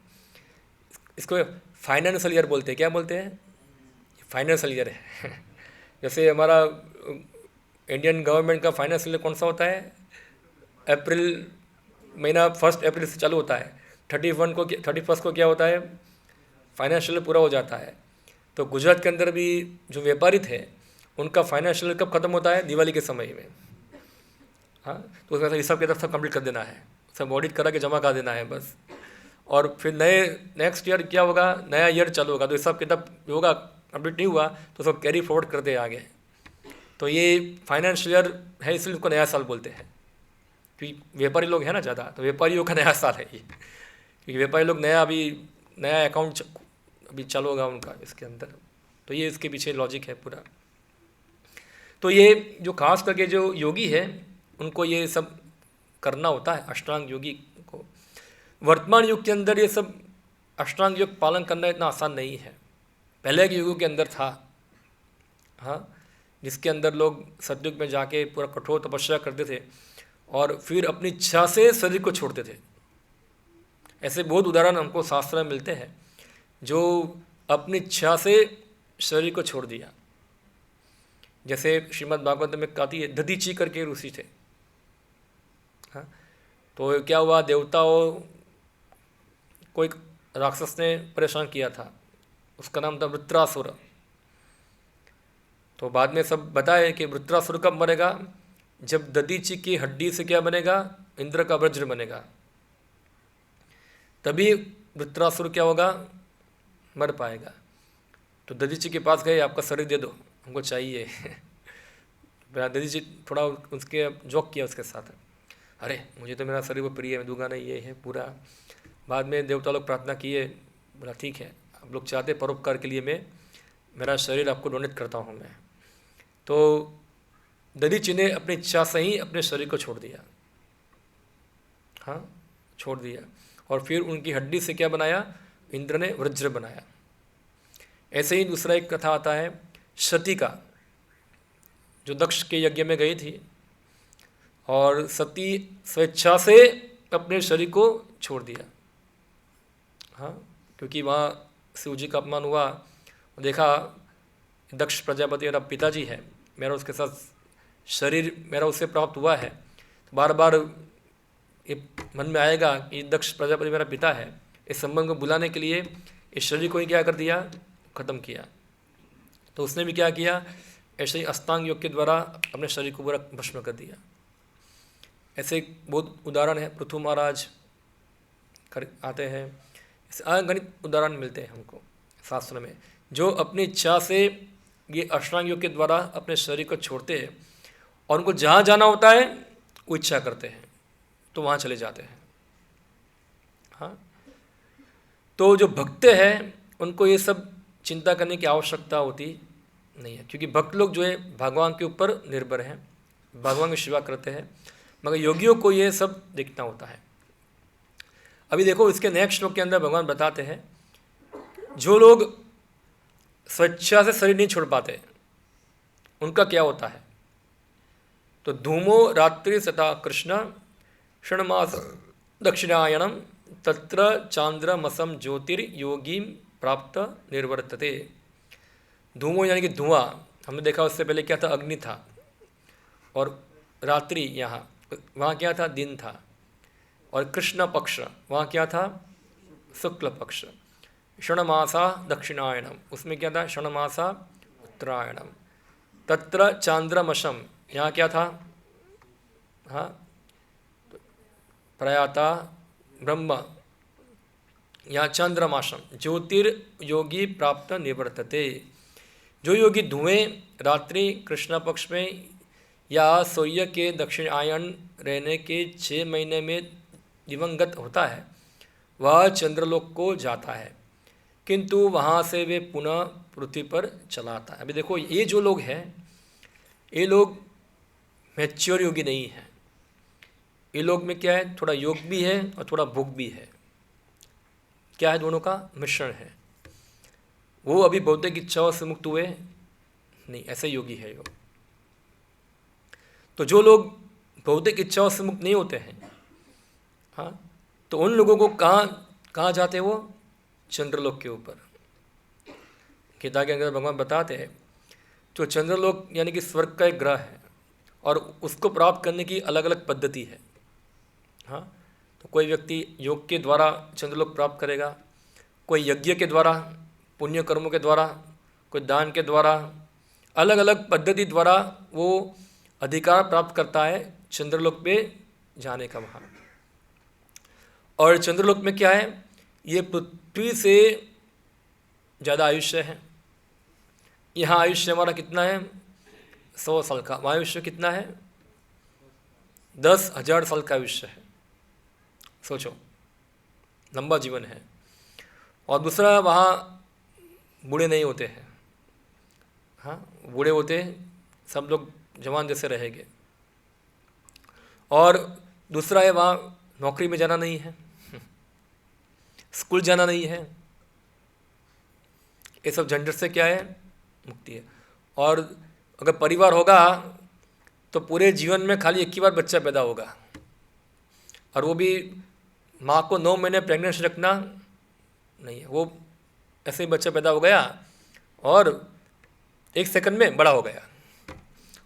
[SPEAKER 1] इसको फाइनेंशियल ईयर बोलते हैं। क्या बोलते हैं? फाइनेंशियल ईयर है। जैसे हमारा इंडियन गवर्नमेंट का फाइनेंशियल ईयर कौन सा होता है? अप्रैल महीना 1 अप्रैल से चालू होता है। 31 को क्या होता है? फाइनेंशियल पूरा हो जाता है। तो गुजरात के अंदर भी जो व्यापारी थे उनका फाइनेंशियल कब खत्म होता है? दिवाली के समय में। हाँ, तो उसमें हिसाब किताब सब कंप्लीट कर देना है, सब ऑडिट करा के जमा कर देना है बस। और फिर नेक्स्ट ईयर क्या होगा? नया ईयर चालू होगा, तो हिसाब किताब होगा, कंप्लीट नहीं हुआ तो सब कैरी फॉरवर्ड करते हैं आगे। तो ये फाइनेंशियल ईयर है, इसलिए उसको नया साल बोलते हैं, क्योंकि व्यापारी लोग हैं ना ज़्यादा, तो व्यापारियों का नया साल है ये। क्योंकि व्यापारी लोग नया अकाउंट अभी चालू होगा उनका इसके अंदर। तो ये इसके पीछे लॉजिक है पूरा। तो ये जो खास करके जो योगी है उनको ये सब करना होता है, अष्टांग योगी को। वर्तमान युग के अंदर ये सब अष्टांग योग पालन करना इतना आसान नहीं है। पहले के युगों के अंदर था, हाँ, जिसके अंदर लोग सतयुग में जाके पूरा कठोर तपस्या करते थे और फिर अपनी इच्छा से शरीर को छोड़ते थे। ऐसे बहुत उदाहरण हमको शास्त्र में मिलते हैं जो अपनी इच्छा से शरीर को छोड़ दिया। जैसे श्रीमद् भागवत में कहती है दधीची करके ऋषि थे। हाँ, तो क्या हुआ, देवताओं को एक राक्षस ने परेशान किया था, उसका नाम था वृत्रासुर। तो बाद में सब बताए कि वृत्रासुर कब मरेगा, जब दधीची की हड्डी से क्या बनेगा, इंद्र का वज्र बनेगा, तभी वृत्रासुर क्या होगा, मर पाएगा। तो दधीची के पास गए, आपका शरीर दे दो, हमको चाहिए। दधीची थोड़ा उसके जोक किया उसके साथ, अरे मुझे तो मेरा शरीर वो प्रिय है, मैं दूंगा नहीं, ये है पूरा। बाद में देवता लोग प्रार्थना किए, बोला ठीक है, आप लोग चाहते परोपकार के लिए मैं मेरा शरीर आपको डोनेट करता हूँ मैं। तो दधीची ने अपनी इच्छा से ही अपने शरीर को छोड़ दिया। हाँ, छोड़ दिया, और फिर उनकी हड्डी से क्या बनाया, इंद्र ने वज्र बनाया। ऐसे ही दूसरा एक कथा आता है सती का, जो दक्ष के यज्ञ में गई थी और सती स्वेच्छा से अपने शरीर को छोड़ दिया। हाँ, क्योंकि वहाँ शिव जी का अपमान हुआ, देखा दक्ष प्रजापति मेरा पिताजी है, मेरा उसके साथ शरीर मेरा उससे प्राप्त हुआ है, तो बार बार ये मन में आएगा कि दक्ष प्रजापति मेरा पिता है। इस संबंध को बुलाने के लिए इस शरीर को ही क्या कर दिया, खत्म किया। तो उसने भी क्या किया, ऐसे ही अष्टांग योग के द्वारा अपने शरीर को पूरा भस्म कर दिया। ऐसे एक बहुत उदाहरण है, पृथु महाराज कर आते हैं, इस अगणित उदाहरण मिलते हैं हमको शास्त्र में, जो अपनी इच्छा से ये अष्टांग योग के द्वारा अपने शरीर को छोड़ते हैं और उनको जहाँ जाना होता है वो इच्छा करते हैं तो वहाँ चले जाते हैं। हाँ, तो जो भक्त हैं उनको ये सब चिंता करने की आवश्यकता होती नहीं है, क्योंकि भक्त लोग जो है भगवान के ऊपर निर्भर हैं, भगवान की सेवा करते हैं, मगर योगियों को ये सब देखना होता है। अभी देखो इसके नेक्स्ट श्लोक के अंदर भगवान बताते हैं, जो लोग स्वेच्छा से शरीर नहीं छोड़ पाते उनका क्या होता है। तो धूमो रात्रि सता कृष्ण षण्मास दक्षिणायनम तत्र चांद्रमसम ज्योतिर्योगी प्राप्त निर्वर्तते। धूमो यानी कि धुआं, हमने देखा उससे पहले क्या था, अग्नि था, और रात्रि यहाँ वहाँ क्या था, दिन था, और कृष्ण पक्ष वहाँ क्या था, शुक्ल पक्ष। षण्मासा दक्षिणायनम, उसमें क्या था, षण्मासा उत्तरायणम। तत्र चांद्रमसम, यहाँ क्या था, हाँ प्रयाता ब्रह्म, यहाँ चंद्रमासम। ज्योतिर्योगी प्राप्त निवर्तते, जो योगी धुएं रात्रि कृष्ण पक्ष में या सूर्य के दक्षिणायन रहने के 6 महीने में दिवंगत होता है, वह चंद्रलोक को जाता है, किंतु वहाँ से वे पुनः पृथ्वी पर चला आता है। अभी देखो ये जो लोग हैं, ये लोग मैच्योर योगी नहीं हैं। ये लोग में क्या है, थोड़ा योग भी है और थोड़ा भोग भी है। क्या है, दोनों का मिश्रण है। वो अभी भौतिक इच्छाओं से मुक्त हुए नहीं, ऐसे योगी है योग। तो जो लोग भौतिक इच्छाओं से मुक्त नहीं होते हैं, हाँ, तो उन लोगों को कहाँ जाते हैं, वो चंद्रलोक के ऊपर। गीता के अंदर भगवान बताते हैं, तो चंद्रलोक यानी कि स्वर्ग का एक ग्रह है और उसको प्राप्त करने की अलग अलग पद्धति है। हाँ, तो कोई व्यक्ति योग के द्वारा चंद्रलोक प्राप्त करेगा, कोई यज्ञ के द्वारा, पुण्य कर्मों के द्वारा, कोई दान के द्वारा, अलग अलग पद्धति द्वारा वो अधिकार प्राप्त करता है चंद्रलोक पे जाने का वहाँ। और चंद्रलोक में क्या है, ये पृथ्वी से ज़्यादा आयुष्य है। यहाँ आयुष्य हमारा कितना है, 100 साल का। वहाँ आयुष्य कितना है, 10,000 साल का आयुष्य है। सोचो, लंबा जीवन है। और दूसरा, वहाँ बूढ़े नहीं होते हैं। हाँ, बूढ़े होते सब लोग जवान जैसे रहेंगे। और दूसरा है, वहाँ नौकरी में जाना नहीं है, स्कूल जाना नहीं है, ये सब झंझट से क्या है, मुक्ति है। और अगर परिवार होगा तो पूरे जीवन में खाली एक ही बार बच्चा पैदा होगा, और वो भी माँ को 9 महीने प्रेगनेंसी रखना नहीं है। वो ऐसे ही बच्चा पैदा हो गया और 1 सेकंड में बड़ा हो गया,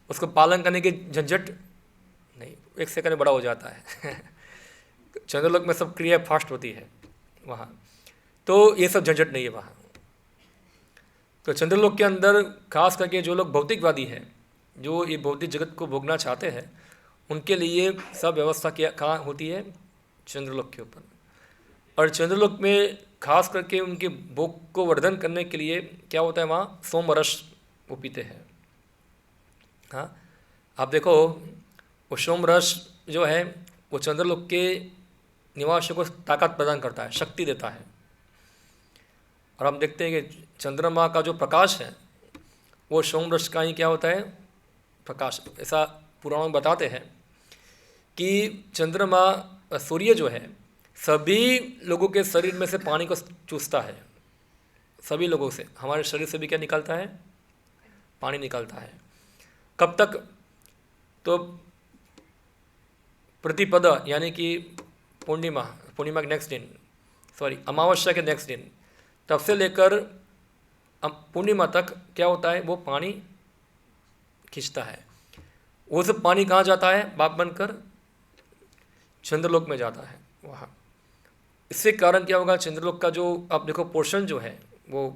[SPEAKER 1] उसको पालन करने की झंझट नहीं, 1 सेकंड में बड़ा हो जाता है। चंद्रलोक में सब क्रिया फास्ट होती है वहाँ, तो ये सब झंझट नहीं है वहाँ। तो चंद्रलोक के अंदर खास करके जो लोग भौतिकवादी हैं, जो ये भौतिक जगत को भोगना चाहते हैं, उनके लिए सब व्यवस्था क्या कहाँ होती है? चंद्रलोक के ऊपर। और चंद्रलोक में खास करके उनके भोग को वर्धन करने के लिए क्या होता है वहाँ? सोम रस वो पीते हैं। हाँ, आप देखो वो सोम रस जो है वो चंद्रलोक के निवासियों को ताकत प्रदान करता है, शक्ति देता है। और हम देखते हैं कि चंद्रमा का जो प्रकाश है वो सोम रस का ही क्या होता है? प्रकाश। ऐसा पुराणों में बताते हैं कि चंद्रमा सूर्य जो है सभी लोगों के शरीर में से पानी को चूसता है। सभी लोगों से, हमारे शरीर से भी क्या निकलता है? पानी निकलता है। कब तक? तो प्रतिपद यानी कि पूर्णिमा के नेक्स्ट दिन, अमावस्या के नेक्स्ट दिन, तब से लेकर पूर्णिमा तक क्या होता है? वो पानी खींचता है। वो सब पानी कहाँ जाता है? बाप बनकर चंद्रलोक में जाता है वहाँ। इससे कारण क्या होगा? चंद्रलोक का जो आप देखो पोर्शन जो है वो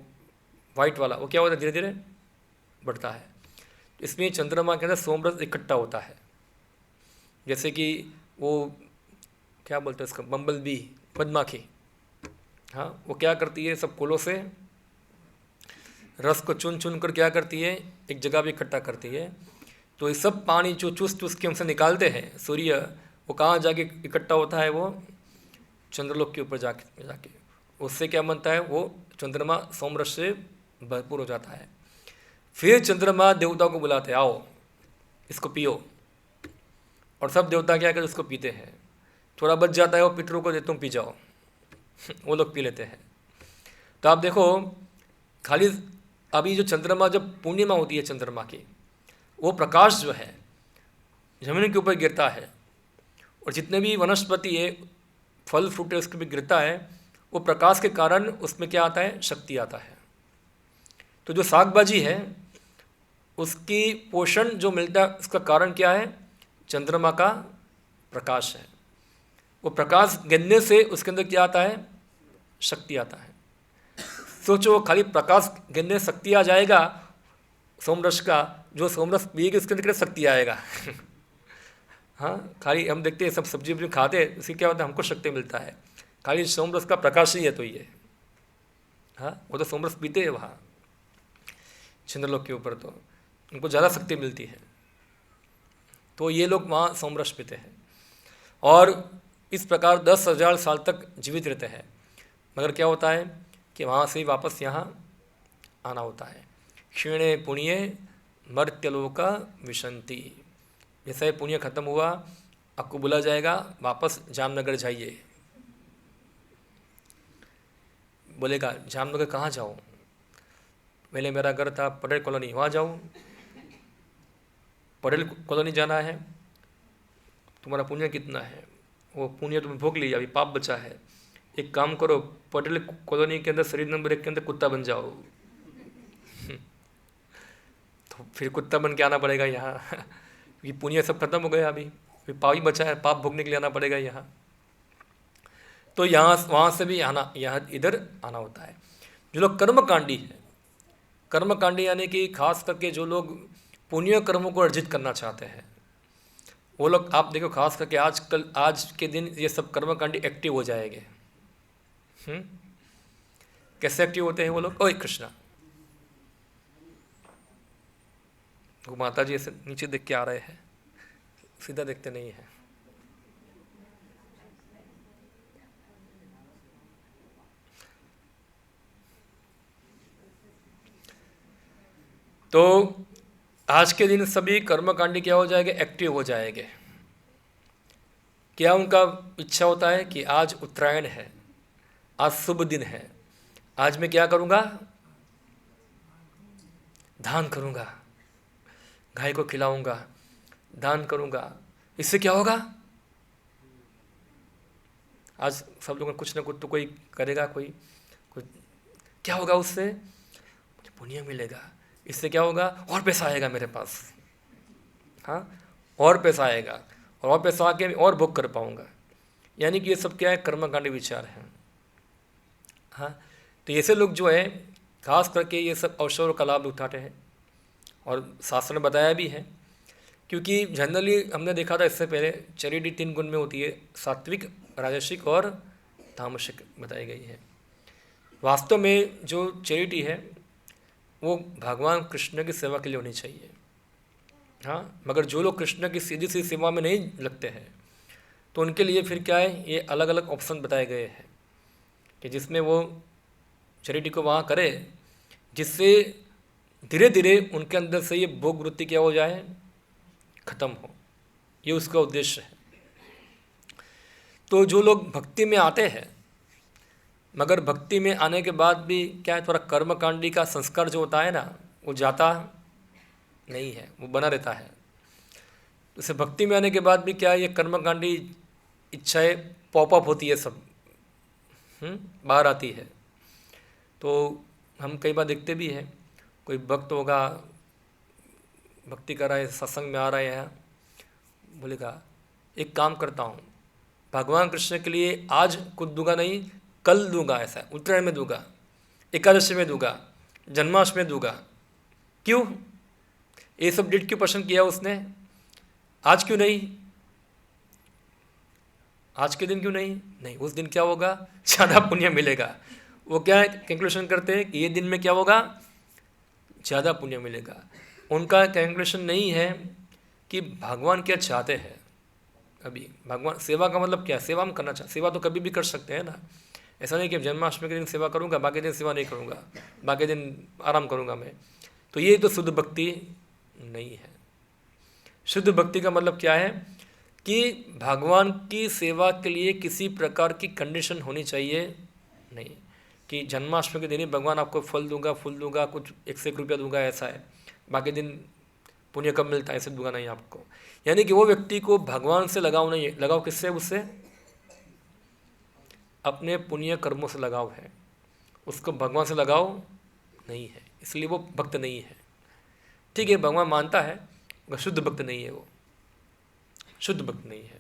[SPEAKER 1] वाइट वाला, वो क्या होता है? धीरे धीरे बढ़ता है। इसमें चंद्रमा के अंदर सोमरस इकट्ठा होता है। जैसे कि वो क्या बोलते हैं इसका, बम्बल बी, मधुमक्खी, हाँ, वो क्या करती है? सब फूलों से रस को चुन चुन कर क्या करती है? एक जगह भी इकट्ठा करती है। तो ये सब पानी जो चूस चूस के हमसे निकालते हैं सूर्य, वो कहाँ जाके इकट्ठा होता है? वो चंद्रलोक के ऊपर जाके उससे क्या बनता है? वो चंद्रमा सोमरस से भरपूर हो जाता है। फिर चंद्रमा देवताओं को बुलाते हैं, आओ इसको पियो। और सब देवता क्या करते? उसको पीते हैं। थोड़ा बच जाता है, वो पितरों को देते, तुम पी जाओ। वो लोग पी लेते हैं। तो आप देखो, खाली अभी जो चंद्रमा, जब पूर्णिमा होती है चंद्रमा की, वो प्रकाश जो है जमीन के ऊपर गिरता है, और जितने भी वनस्पति है, फल फ्रूट है, उसके भी गिरता है, वो प्रकाश के कारण उसमें क्या आता है? शक्ति आता है। तो जो साग भाजी है उसकी पोषण जो मिलता है, उसका कारण क्या है? चंद्रमा का प्रकाश है। वो प्रकाश गिरने से उसके अंदर क्या आता है? शक्ति आता है। सोचो, खाली प्रकाश गिरने शक्ति आ जाएगा सोमरस का, जो सोमरस पिएगी उसके अंदर शक्ति आएगा। हाँ, खाली हम देखते हैं सब सब्जी वब्जी खाते हैं, उससे क्या होता है? हमको शक्ति मिलता है। खाली सोमरस का प्रकाश ही है तो ये, हाँ, वो तो सोमरस पीते हैं वहाँ चंद्रलोक के ऊपर, तो उनको ज़्यादा शक्ति मिलती है। तो ये लोग वहाँ सोमरस पीते हैं और इस प्रकार 10,000 साल तक जीवित रहते हैं। मगर क्या होता है कि वहाँ से वापस यहाँ आना होता है। क्षीणे पुण्ये मर्त्यलोका विशंति। जैसे पुण्य खत्म हुआ, आपको बोला जाएगा वापस जामनगर जाइए। बोलेगा जामनगर कहाँ जाऊँ? पहले मेरा घर था पटेल कॉलोनी, वहाँ जाऊँ? पटेल कॉलोनी जाना है? तुम्हारा पुण्य कितना है? वो पुण्य तुमने भोग लिया, अभी पाप बचा है। एक काम करो, पटेल कॉलोनी के अंदर शरीर नंबर 1 के अंदर कुत्ता बन जाओ। तो फिर कुत्ता बन के आना पड़ेगा यहाँ, क्योंकि पुण्य सब खत्म हो गया, अभी पाप ही बचा है, पाप भोगने के लिए आना पड़ेगा यहाँ। तो यहाँ वहाँ से भी आना, यहाँ इधर आना होता है। जो लोग कर्मकांडी हैं, कर्मकांडी यानी कि खास करके जो लोग पुण्य कर्मों को अर्जित करना चाहते हैं, वो लोग आप देखो, खास करके आज के दिन ये सब कर्मकांडी एक्टिव हो जाएंगे। कैसे एक्टिव होते हैं वो लोग? ओए कृष्णा, वो माता जी ऐसे नीचे देख के आ रहे हैं, सीधा देखते नहीं है। तो आज के दिन सभी कर्मकांडी क्या हो जाएंगे? एक्टिव हो जाएंगे। क्या उनका इच्छा होता है कि आज उत्तरायण है, आज शुभ दिन है, आज मैं क्या करूँगा? दान करूँगा, गाय को खिलाऊंगा, दान करूँगा। इससे क्या होगा? आज सब लोग कुछ ना कुछ तो कोई करेगा, कोई क्या होगा? उससे मुझे पुण्य मिलेगा। इससे क्या होगा? और पैसा आएगा मेरे पास। हाँ, और पैसा आएगा और पैसा आके मैं और भोग कर पाऊँगा। यानी कि ये सब क्या है, कर्मकांडी विचार हैं। हाँ, तो ऐसे लोग जो है खास करके ये सब अवसरों का लाभ उठाते हैं, और शास्त्र ने बताया भी है। क्योंकि जनरली हमने देखा था इससे पहले चैरिटी 3 गुण में होती है, सात्विक, राजसिक और तामसिक बताई गई है। वास्तव में जो चैरिटी है वो भगवान कृष्ण की सेवा के लिए होनी चाहिए। हाँ, मगर जो लोग कृष्ण की सीधी सी सेवा में नहीं लगते हैं तो उनके लिए फिर क्या है, ये अलग अलग ऑप्शन बताए गए हैं कि जिसमें वो चैरिटी को वहाँ करे जिससे धीरे धीरे उनके अंदर से ये भोग वृत्ति क्या हो जाए, खत्म हो। ये उसका उद्देश्य है। तो जो लोग भक्ति में आते हैं मगर भक्ति में आने के बाद भी क्या है, थोड़ा कर्मकांडी का संस्कार जो होता है ना वो जाता नहीं है, वो बना रहता है। जैसे भक्ति में आने के बाद भी क्या है, ये कर्मकांडी इच्छाएं पॉपअप होती है, सब बाहर आती है। तो हम कई बार देखते भी हैं, कोई भक्त होगा, भक्ति कर रहा है, सत्संग में आ रहा है, यहाँ बोलेगा एक काम करता हूँ, भगवान कृष्ण के लिए आज कुछ दूंगा नहीं, कल दूंगा, ऐसा उत्तरायण में दूंगा, एकादशी में दूंगा, जन्माष्टमी में दूंगा। क्यों ये सब डेट क्यों पसंद किया उसने, आज क्यों नहीं, आज के दिन क्यों नहीं, नहीं उस दिन क्या होगा, ज़्यादा पुण्य मिलेगा। वो क्या है, कैलकुलेशन करते हैं कि ये दिन में क्या होगा, ज़्यादा पुण्य मिलेगा। उनका कैलकुलेशन नहीं है कि भगवान क्या चाहते हैं। अभी भगवान सेवा का मतलब क्या है, सेवा हम करना चाहते, सेवा तो कभी भी कर सकते हैं ना। ऐसा नहीं कि जन्माष्टमी के दिन सेवा करूँगा, बाकी दिन सेवा नहीं करूँगा, बाकी दिन आराम करूँगा मैं। तो ये तो शुद्ध भक्ति नहीं है। शुद्ध भक्ति का मतलब क्या है कि भगवान की सेवा के लिए किसी प्रकार की कंडीशन होनी चाहिए नहीं, कि जन्माष्टमी के दिन ही भगवान आपको फल दूंगा, फूल दूंगा, कुछ 1 रुपया दूंगा, ऐसा है, बाकी दिन पुण्य कब मिलता है, ऐसे दूंगा नहीं आपको। यानी कि वो व्यक्ति को भगवान से लगाव नहीं है। लगाव किससे, उससे अपने पुण्य कर्मों से लगाव है, उसको भगवान से लगाव नहीं है, इसलिए वो भक्त नहीं है। ठीक है, भगवान मानता है मगर शुद्ध भक्त नहीं है, वो शुद्ध भक्त नहीं है।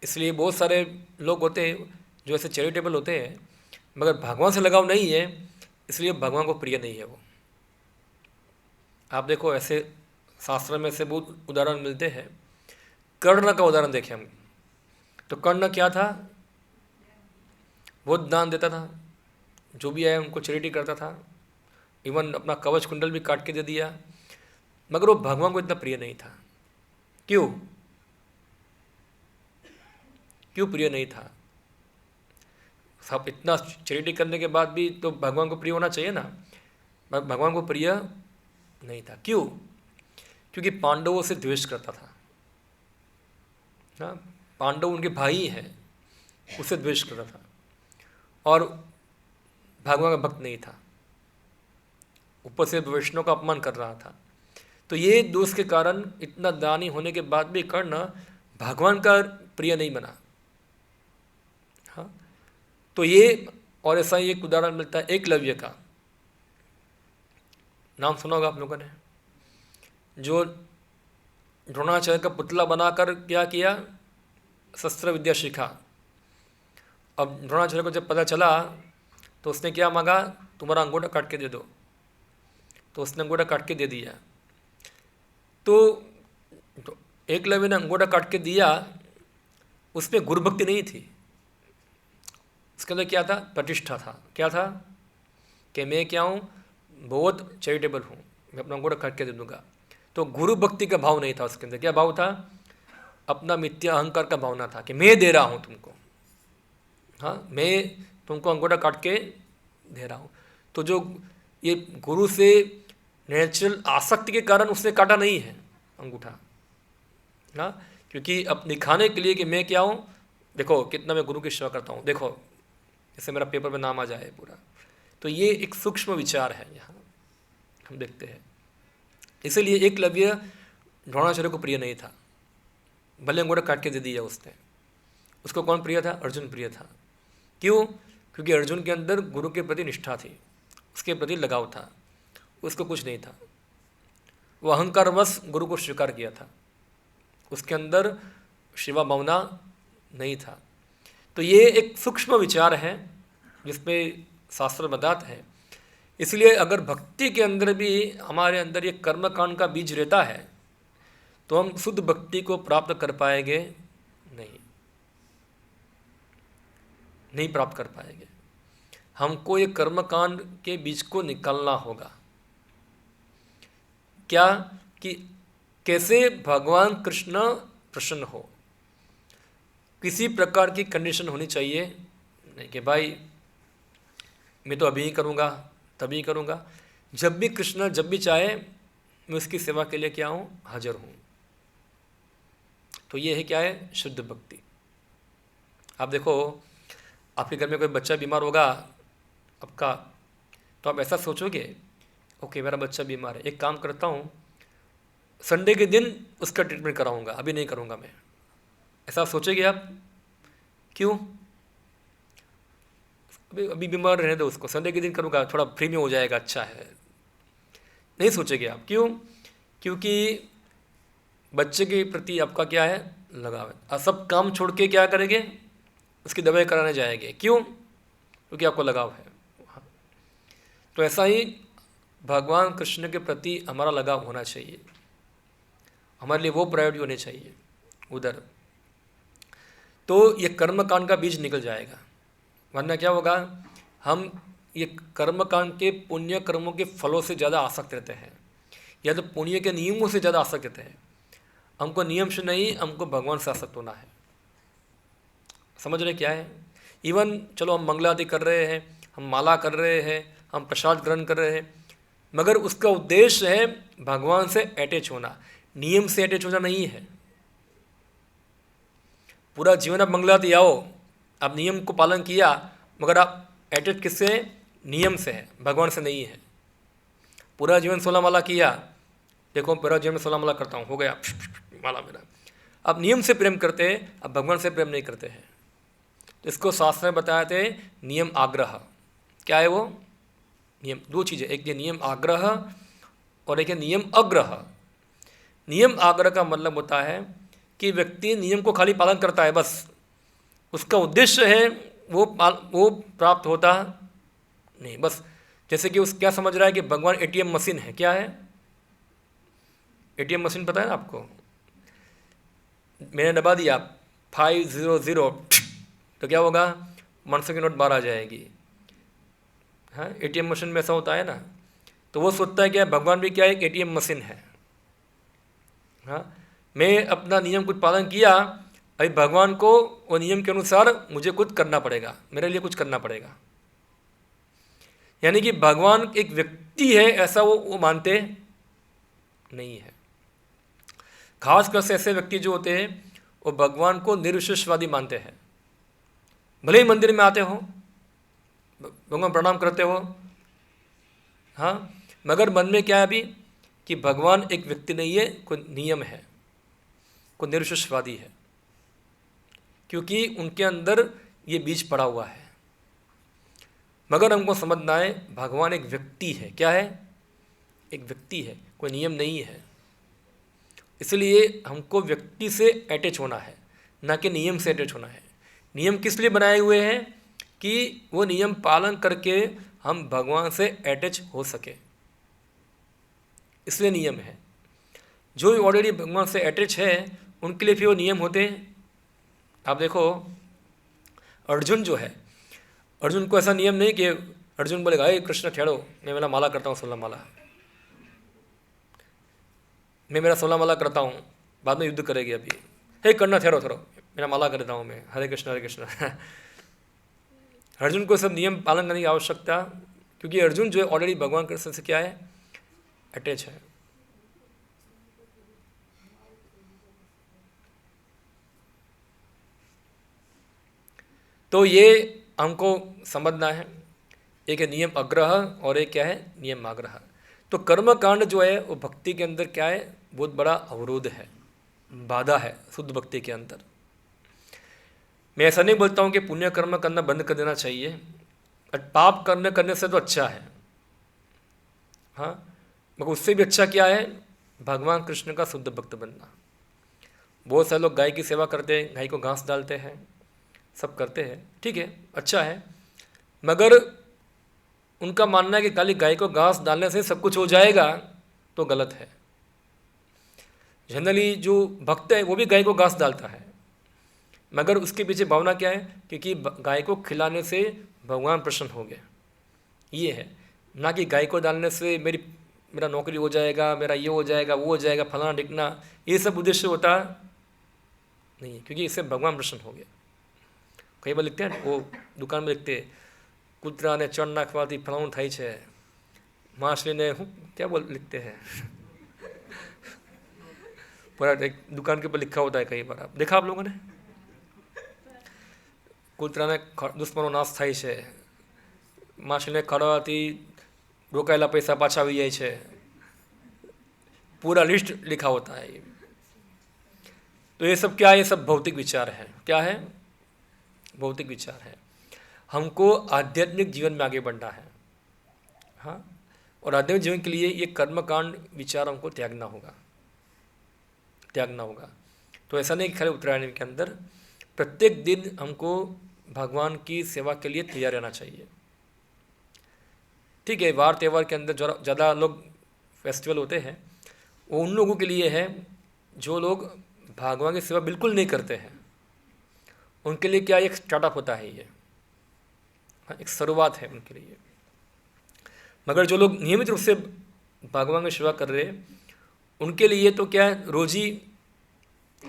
[SPEAKER 1] इसलिए बहुत सारे लोग होते हैं जो ऐसे चैरिटेबल होते हैं मगर भगवान से लगाव नहीं है, इसलिए भगवान को प्रिय नहीं है वो। आप देखो ऐसे शास्त्र में से बहुत उदाहरण मिलते हैं। कर्ण का उदाहरण देखें हम, तो कर्ण क्या था, बहुत दान देता था, जो भी आए उनको चैरिटी करता था, इवन अपना कवच कुंडल भी काट के दे दिया, मगर वो भगवान को इतना प्रिय नहीं था। क्यों प्रिय नहीं था? सब इतना चैरिटी करने के बाद भी तो भगवान को प्रिय होना चाहिए ना, भगवान को प्रिय नहीं था। क्यों? क्योंकि पांडवों से द्वेष करता था ना, पांडव उनके भाई हैं, उससे द्वेष करता था और भगवान का भक्त नहीं था, ऊपर से वैष्णव का अपमान कर रहा था। तो ये दोष के कारण इतना दानी होने के बाद भी कर्ण भगवान का प्रिय नहीं बना। हाँ, तो ये, और ऐसा ही एक उदाहरण मिलता है एकलव्य का, नाम सुना होगा आप लोगों ने, जो द्रोणाचार्य का पुतला बनाकर क्या किया, शस्त्र विद्या सीखा। अब द्रोणाचार्य को जब पता चला तो उसने क्या मांगा, तुम्हारा अंगूठा काट के दे दो, तो उसने अंगूठा काट के दे दिया। तो एकलव्य ने अंगूठा काट के दिया, उसमें गुरु भक्ति नहीं थी, उसके अंदर क्या था, प्रतिष्ठा था। क्या था कि मैं क्या हूँ, बहुत चैरिटेबल हूँ, मैं अपना अंगूठा काट के दे दूँगा। तो गुरु भक्ति का भाव नहीं था उसके अंदर। क्या भाव था, अपना मिथ्या अहंकार का भावना था कि मैं दे रहा हूँ तुमको, हाँ मैं तुमको अंगूठा काट के दे रहा हूँ। तो जो ये गुरु से नेचुरल आसक्ति के कारण उसने काटा नहीं है अंगूठा, हाँ, क्योंकि अब दिखाने के लिए कि मैं क्या हूँ, देखो कितना मैं गुरु की सेवा करता हूँ, देखो इससे मेरा पेपर में नाम आ जाए पूरा। तो ये एक सूक्ष्म विचार है, यहाँ हम देखते हैं। इसीलिए एकलव्य द्रोणाचार्य को प्रिय नहीं था, भले अंगूठा काट के दे दिया उसने। उसको कौन प्रिय था, अर्जुन प्रिय था। क्यों? क्योंकि अर्जुन के अंदर गुरु के प्रति निष्ठा थी, उसके प्रति लगाव था, उसको कुछ नहीं था। वो अहंकारवश गुरु को स्वीकार किया था, उसके अंदर शिवा भावना नहीं था। तो ये एक सूक्ष्म विचार है जिसमें शास्त्र बताते हैं। इसलिए अगर भक्ति के अंदर भी हमारे अंदर ये कर्मकांड का बीज रहता है तो हम शुद्ध भक्ति को प्राप्त कर पाएंगे नहीं प्राप्त कर पाएंगे। हमको ये कर्मकांड के बीज को निकालना होगा। क्या कि कैसे भगवान कृष्ण प्रसन्न हो, किसी प्रकार की कंडीशन होनी चाहिए नहीं कि भाई मैं तो अभी ही करूँगा तभी करूँगा। जब भी कृष्ण जब भी चाहे मैं उसकी सेवा के लिए क्या हूँ, हाजिर हूँ। तो ये है क्या है, शुद्ध भक्ति। आप देखो, आपके घर में कोई बच्चा बीमार होगा आपका, तो आप ऐसा सोचोगे ओके मेरा बच्चा बीमार है, एक काम करता हूँ संडे के दिन उसका ट्रीटमेंट कराऊंगा, अभी नहीं करूँगा मैं, ऐसा सोचेंगे आप? क्यों? अभी बीमार रहने दो उसको, संडे के दिन करूँगा, थोड़ा फ्री में हो जाएगा, अच्छा है, नहीं सोचेंगे आप। क्यों? क्योंकि बच्चे के प्रति आपका क्या है, लगाव है। और सब काम छोड़ के क्या करेंगे, उसकी दवाई कराने जाएंगे। क्यों? क्योंकि आपको लगाव है। तो ऐसा ही भगवान कृष्ण के प्रति हमारा लगाव होना चाहिए, हमारे लिए वो प्रायोरिटी होनी चाहिए उधर। तो ये कर्मकांड का बीज निकल जाएगा। वरना क्या होगा, हम ये कर्मकांड के पुण्य कर्मों के फलों से ज़्यादा आसक्त रहते हैं, या तो पुण्य के नियमों से ज़्यादा आसक्त रहते हैं। हमको नियम से नहीं, हमको भगवान से आसक्त होना है। समझ रहे क्या है? इवन चलो हम मंगलादि कर रहे हैं, हम माला कर रहे हैं, हम प्रसाद ग्रहण कर रहे हैं, मगर उसका उद्देश्य है भगवान से अटैच होना, नियम से अटैच होना नहीं है। पूरा जीवन आप मंगलादि आओ, आप नियम को पालन किया, मगर आप अटैच किससे? नियम से है, भगवान से नहीं है। पूरा जीवन 16 माला किया, देखो पूरा जीवन में 16 माला करता हूँ, हो गया माला मेरा। अब नियम से प्रेम करते हैं, अब भगवान से प्रेम नहीं करते हैं। तो इसको शास्त्र में बताए थे नियम आग्रह। क्या है वो? नियम, दो चीज़ें, एक ये नियम आग्रह और एक है नियम अग्रह। नियम आग्रह का मतलब होता है कि व्यक्ति नियम को खाली पालन करता है, बस उसका उद्देश्य है वो प्राप्त होता नहीं। बस जैसे कि उस क्या समझ रहा है कि भगवान एटीएम मशीन है। क्या है एटीएम मशीन? पता है ना आपको? मैंने दबा दिया 500, तो क्या होगा, 500 की नोट बाहर आ जाएगी। हाँ, एटीएम मशीन में ऐसा होता है ना। तो वो सोचता है क्या, भगवान भी क्या है, एक एटीएम मशीन है। हाँ, मैं अपना नियम कुछ पालन किया, अभी भगवान को वो नियम के अनुसार मुझे कुछ करना पड़ेगा, मेरे लिए कुछ करना पड़ेगा। यानी कि भगवान एक व्यक्ति है ऐसा वो मानते नहीं है। खासकर से ऐसे व्यक्ति जो होते हैं वो भगवान को निर्विशेषवादी मानते हैं। भले ही मंदिर में आते हो, भगवान प्रणाम करते हो, हाँ, मगर मन में क्या है अभी कि भगवान एक व्यक्ति नहीं है, कोई नियम है, कोई निर्विशेषवादी है, क्योंकि उनके अंदर ये बीज पड़ा हुआ है। मगर हमको समझना है भगवान एक व्यक्ति है। क्या है? एक व्यक्ति है, कोई नियम नहीं है। इसलिए हमको व्यक्ति से अटैच होना है, ना कि नियम से अटैच होना है। नियम किस लिए बनाए हुए हैं? कि वो नियम पालन करके हम भगवान से अटैच हो सके, इसलिए नियम है। जो ऑलरेडी भगवान से अटैच है उनके लिए फिर वो नियम होते हैं। आप देखो अर्जुन जो है, अर्जुन को ऐसा नियम नहीं कि अर्जुन बोलेगा हे कृष्ण ठहरो, मैं मेरा माला करता हूँ 16 माला, मैं मेरा 16 माला करता हूँ, बाद में युद्ध करेगी अभी, हे करना ठहरो ठहरो, मेरा माला करता हूँ मैं, हरे कृष्ण हरे कृष्ण। अर्जुन को सब नियम पालन करने की आवश्यकता, क्योंकि अर्जुन जो है ऑलरेडी भगवान कृष्ण से क्या है, अटैच है। तो ये हमको समझना है, एक है नियम अग्रह और एक क्या है, नियम आग्रह। तो कर्म कांड जो है वो भक्ति के अंदर क्या है, बहुत बड़ा अवरोध है, बाधा है शुद्ध भक्ति के अंदर। मैं ऐसा नहीं बोलता हूँ कि पुण्य कर्म करना बंद कर देना चाहिए, पाप करने से तो अच्छा है, हाँ, मगर उससे भी अच्छा क्या है, भगवान कृष्ण का शुद्ध भक्त बनना। बहुत सारे लोग गाय की सेवा करते हैं, गाय को घास डालते हैं, सब करते हैं, ठीक है, अच्छा है, मगर उनका मानना है कि खाली गाय को घास डालने से सब कुछ हो जाएगा, तो गलत है। जनरली जो भक्त है वो भी गाय को घास डालता है, मगर उसके पीछे भावना क्या है, क्योंकि गाय को खिलाने से भगवान प्रसन्न हो गए, ये है, ना कि गाय को डालने से मेरा नौकरी हो जाएगा, मेरा ये हो जाएगा, वो हो जाएगा, फलाना ढिकना, ये सब उद्देश्य होता नहीं है, क्योंकि इससे भगवान प्रसन्न हो गया। कई बार लिखते हैं, वो दुकान में लिखते हैं, કૂતરાને ચણ નાખવાથી ફલાણું થાય છે, માછલીને क्या लिखते हैं पूरा एक दुकान के ऊपर लिखा होता है, कई बार आप देखा आप लोगों ने, કૂતરાને દુશ્મનો નાશ થાય છે, માછલીને ખવડાવવાથી રોકાયેલા पैसा પાછા આવી જાય છે, पूरा लिस्ट लिखा होता है। तो ये सब क्या है, ये सब भौतिक विचार है। क्या है? भौतिक विचार है। हमको आध्यात्मिक जीवन में आगे बढ़ना है, हाँ, और आध्यात्मिक जीवन के लिए ये कर्मकांड विचार हमको त्यागना होगा, त्यागना होगा। तो ऐसा नहीं कि खाली उत्तरायण के अंदर प्रत्येक दिन हमको भगवान की सेवा के लिए तैयार रहना चाहिए। ठीक है, वार त्यौहार के अंदर जो ज़्यादा लोग फेस्टिवल होते हैं वो उन लोगों के लिए है जो लोग भगवान की सेवा बिल्कुल नहीं करते हैं, उनके लिए क्या एक स्टार्टअप होता है, ये एक शुरुआत है उनके लिए। मगर जो लोग नियमित रूप से भगवान की सेवा कर रहे हैं उनके लिए तो क्या है, रोजी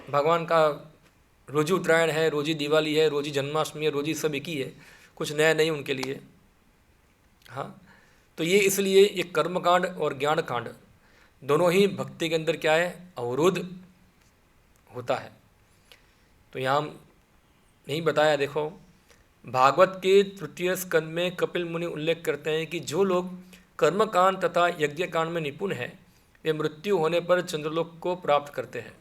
[SPEAKER 1] भगवान का, रोजी उत्तरायण है, रोजी दिवाली है, रोजी जन्माष्टमी है, रोजी सब एक ही है, कुछ नया नहीं उनके लिए। हाँ, तो ये इसलिए ये कर्मकांड और ज्ञान कांड दोनों ही भक्ति के अंदर क्या है, अवरोध होता है। तो यहाँ नहीं बताया, देखो भागवत के तृतीय स्कंद में कपिल मुनि उल्लेख करते हैं कि जो लोग कर्मकांड तथा यज्ञ कांड में निपुण हैं वे मृत्यु होने पर चंद्रलोक को प्राप्त करते हैं।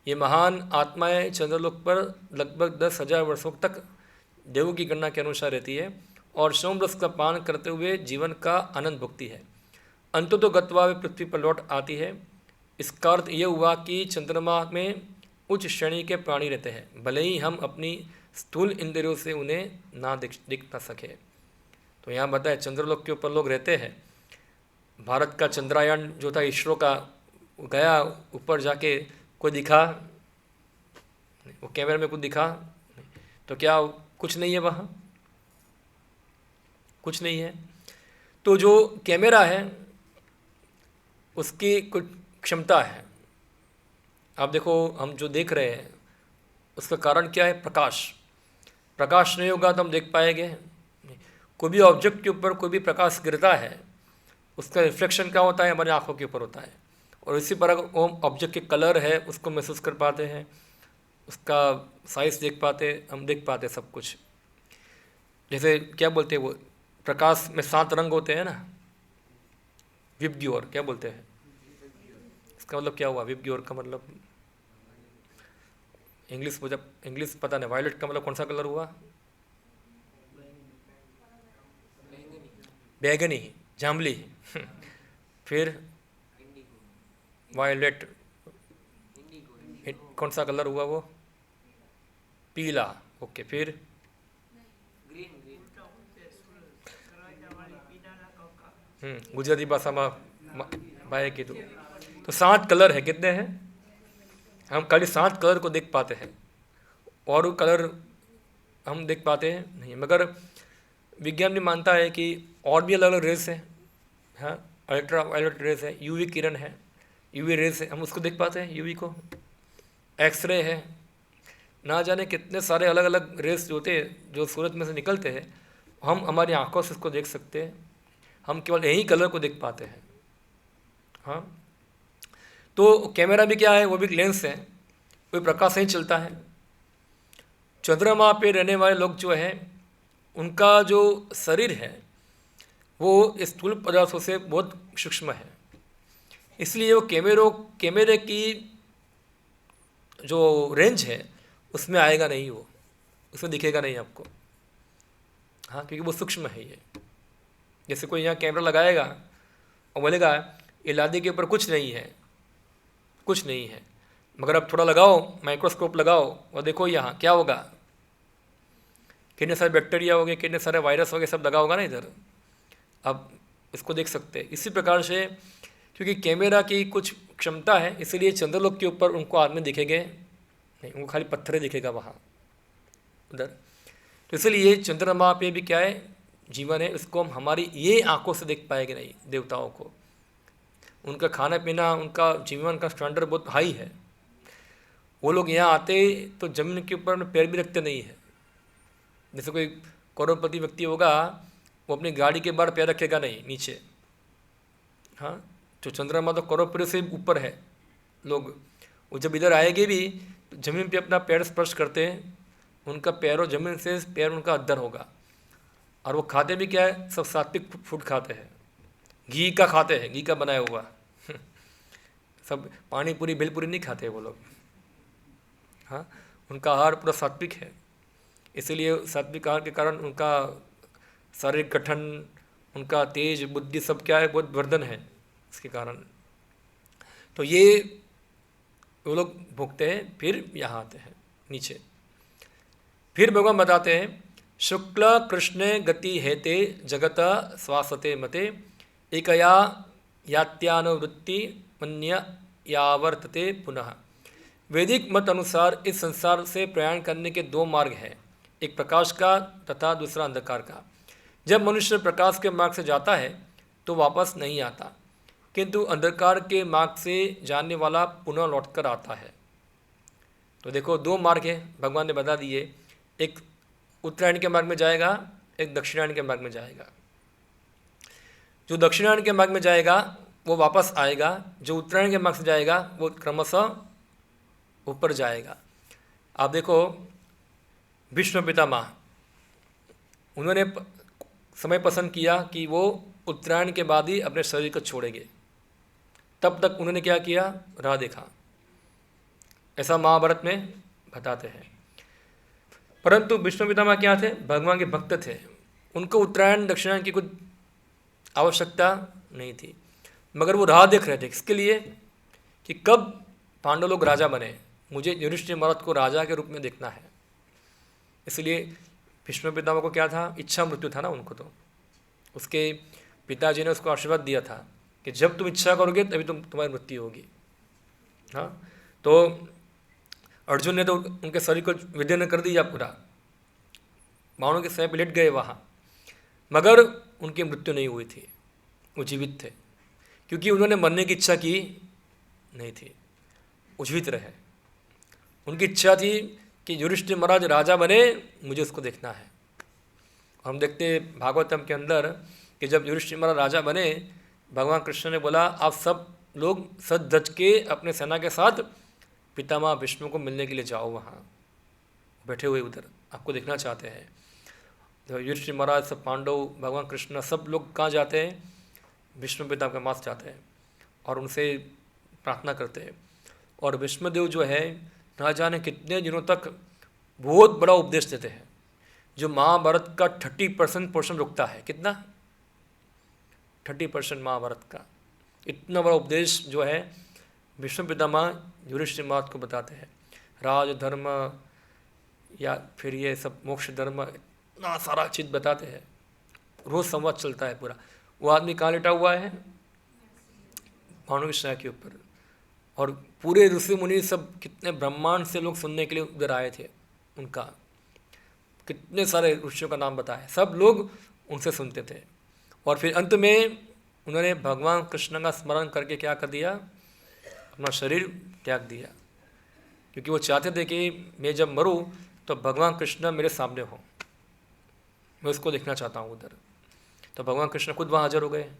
[SPEAKER 1] ये महान आत्माएं चंद्रलोक पर लगभग 10,000 वर्षों तक देवों की गणना के अनुसार रहती है और सोमरस का पान करते हुए जीवन का आनंद भुगती है। अंततो गत्वा वे पृथ्वी पर लौट आती है। इसका अर्थ यह हुआ कि चंद्रमा में उच्च श्रेणी के प्राणी रहते हैं, भले ही हम अपनी स्थूल इंद्रियों से उन्हें ना दिख ना सके। तो यहाँ बताए चंद्रलोक के ऊपर लोग रहते हैं। भारत का चंद्रयान जो था इसरो का, गया ऊपर जाके, कोई दिखा वो कैमरे में कुछ दिखा, तो क्या कुछ नहीं है वहाँ, कुछ नहीं है। तो जो कैमरा है उसकी कुछ क्षमता है। आप देखो हम जो देख रहे हैं उसका कारण क्या है, प्रकाश। प्रकाश नहीं होगा तो हम देख पाएंगे? कोई भी ऑब्जेक्ट के ऊपर कोई भी प्रकाश गिरता है उसका रिफ्लेक्शन क्या होता है, हमारी आँखों के ऊपर होता है। और इसी पर वो ऑब्जेक्ट के कलर है उसको महसूस कर पाते हैं, उसका साइज देख पाते, हम देख पाते सब कुछ। जैसे क्या बोलते हैं वो प्रकाश में 7 रंग होते हैं ना, विबग्योर क्या बोलते हैं, इसका मतलब क्या हुआ? विबग्योर का मतलब इंग्लिश, मुझे इंग्लिश पता नहीं। वायलेट का मतलब कौन सा कलर हुआ? बैगनी, जांबली फिर वायलेट, कौन सा कलर हुआ वो? पीला, ओके। फिर गुजराती भाषा में बाय की तो 7 कलर है। कितने हैं? हम खाली 7 कलर को देख पाते हैं और कलर हम देख पाते हैं नहीं। मगर विज्ञान भी मानता है कि और भी अलग अलग रेस है, हाँ, अल्ट्रा वायलेट रेस है, यूवी किरण है, यूवी रेस है, हम उसको देख पाते हैं, यूवी को। एक्सरे है, ना जाने कितने सारे अलग अलग रेस जो होते हैं जो सूरज में से निकलते हैं, हम हमारी आंखों से इसको देख सकते हैं। हम केवल यही कलर को देख पाते हैं, हाँ। तो कैमरा भी क्या है, वो भी लेंस है, कोई प्रकाश नहीं चलता है। चंद्रमा पे रहने वाले लोग जो हैं उनका जो शरीर है वो स्थूल पदार्थों से बहुत सूक्ष्म है, इसलिए वो कैमरे की जो रेंज है उसमें आएगा नहीं, वो उसमें दिखेगा नहीं आपको, हाँ, क्योंकि वो सूक्ष्म है। ये जैसे कोई यहाँ कैमरा लगाएगा और बोलेगा ये लादी के ऊपर कुछ नहीं है, कुछ नहीं है। मगर अब थोड़ा लगाओ, माइक्रोस्कोप लगाओ और देखो यहाँ क्या होगा, कितने सारे बैक्टीरिया हो गए, कितने सारे वायरस हो गए, सब लगा होगा ना इधर। अब इसको देख सकते हैं। इसी प्रकार से क्योंकि कैमरा की कुछ क्षमता है, इसलिए चंद्रलोक के ऊपर उनको आदमी दिखेंगे नहीं, उनको खाली पत्थर दिखेगा वहाँ उधर। तो इसलिए चंद्रमा पे भी क्या है, जीवन है, उसको हम हमारी ये आंखों से देख पाएंगे नहीं। देवताओं को उनका खाना पीना, उनका जीवन का स्टैंडर्ड बहुत हाई है। वो लोग यहाँ आते तो जमीन के ऊपर पैर भी रखते नहीं है। जैसे कोई करोड़पति व्यक्ति होगा, वो अपनी गाड़ी के बाहर पैर रखेगा नहीं नीचे। हाँ, तो चंद्रमा तो करोड़पति से ऊपर है लोग। वो जब इधर आएंगे भी तो जमीन पे अपना पैर स्पर्श करते हैं, उनका पैरों जमीन से पैर उनका अंदर होगा। और वो खाते भी क्या है, सब सात्विक फूड खाते हैं, घी का खाते हैं, घी का बनाया हुआ सब पानी पूरी भेलपूरी नहीं खाते वो लोग। हाँ, उनका आहार पूरा सात्विक है। इसीलिए सात्विक आहार के कारण उनका शारीरिक गठन, उनका तेज बुद्धि सब क्या है, बहुत वर्धन है इसके कारण। तो ये वो लोग भोगते हैं, फिर यहाँ आते हैं नीचे। फिर भगवान बताते हैं, शुक्ल कृष्ण गति हेते जगत स्वासते मते एकया यात्यानुवृत्ति मन्य यावर्तते पुनः। वैदिक मत अनुसार इस संसार से प्रयाण करने के दो मार्ग हैं, एक प्रकाश का तथा दूसरा अंधकार का। जब मनुष्य प्रकाश के मार्ग से जाता है तो वापस नहीं आता, किंतु अंधकार के मार्ग से जाने वाला पुनः लौटकर आता है। तो देखो दो मार्ग है, भगवान ने बता दिए, एक उत्तरायण के मार्ग में जाएगा, एक दक्षिणायन के मार्ग में जाएगा। जो दक्षिणायन के मार्ग में जाएगा वो वापस आएगा, जो उत्तरायण के मार्ग से जाएगा वो क्रमशः ऊपर जाएगा। आप देखो भीष्म पितामह, उन्होंने समय पसंद किया कि वो उत्तरायण के बाद ही अपने शरीर को छोड़ेंगे। तब तक उन्होंने क्या किया, राह देखा। ऐसा महाभारत में बताते हैं। परंतु भीष्म पितामह क्या थे, भगवान के भक्त थे। उनको उत्तरायण दक्षिणायन की कुछ आवश्यकता नहीं थी, मगर वो राह देख रहे थे। इसके लिए कि कब पांडव लोग राजा बने, मुझे युधिष्ठिर महाराज को राजा के रूप में देखना है। इसलिए भीष्म पितामह को क्या था, इच्छा मृत्यु था ना उनको। तो उसके पिताजी ने उसको आशीर्वाद दिया था कि जब तुम इच्छा करोगे तभी तुम्हारी मृत्यु होगी। हाँ, तो अर्जुन ने तो उनके शरीर को विदीर्ण कर दिया पूरा, बाणों के सह पे लेट गए वहाँ, मगर उनकी मृत्यु नहीं हुई थी, वो जीवित थे, क्योंकि उन्होंने मरने की इच्छा की नहीं थी, वो जीवित रहे। उनकी इच्छा थी कि युधिष्ठिर महाराज राजा बने, मुझे उसको देखना है। हम देखते भागवतम के अंदर कि जब युधिष्ठिर महाराज राजा बने, भगवान कृष्ण ने बोला आप सब लोग सज धज के अपने सेना के साथ पितामह भीष्म को मिलने के लिए जाओ, वहाँ बैठे हुए उधर आपको देखना चाहते हैं। तो युधिष्ठिर महाराज, सब पांडव, भगवान कृष्ण, सब लोग कहाँ जाते हैं, भीष्म पितामह के पास जाते हैं और उनसे प्रार्थना करते हैं। और भीष्मदेव जो है ना जाने कितने दिनों तक बहुत बड़ा उपदेश देते हैं, जो महाभारत का 30% पोर्शन रुकता है। कितना, 30% महाभारत का इतना बड़ा उपदेश जो है भीष्म पितामह युधिष्ठिर महाराज को बताते हैं। राज धर्म या फिर ये सब मोक्ष धर्म, इतना सारा चीज़ बताते हैं। रोज संवाद चलता है पूरा। वो आदमी कहाँ लेटा हुआ है, बाणों की छाया के ऊपर, और पूरे ऋषि मुनि सब कितने ब्रह्मांड से लोग सुनने के लिए उधर आए थे। उनका कितने सारे ऋषियों का नाम बताया, सब लोग उनसे सुनते थे। और फिर अंत में उन्होंने भगवान कृष्ण का स्मरण करके क्या कर दिया, अपना शरीर त्याग दिया, क्योंकि वो चाहते थे कि मैं जब मरूं तो भगवान कृष्ण मेरे सामने हो, मैं उसको देखना चाहता हूँ उधर। तो भगवान कृष्ण खुद वहाँ हाजिर हो गए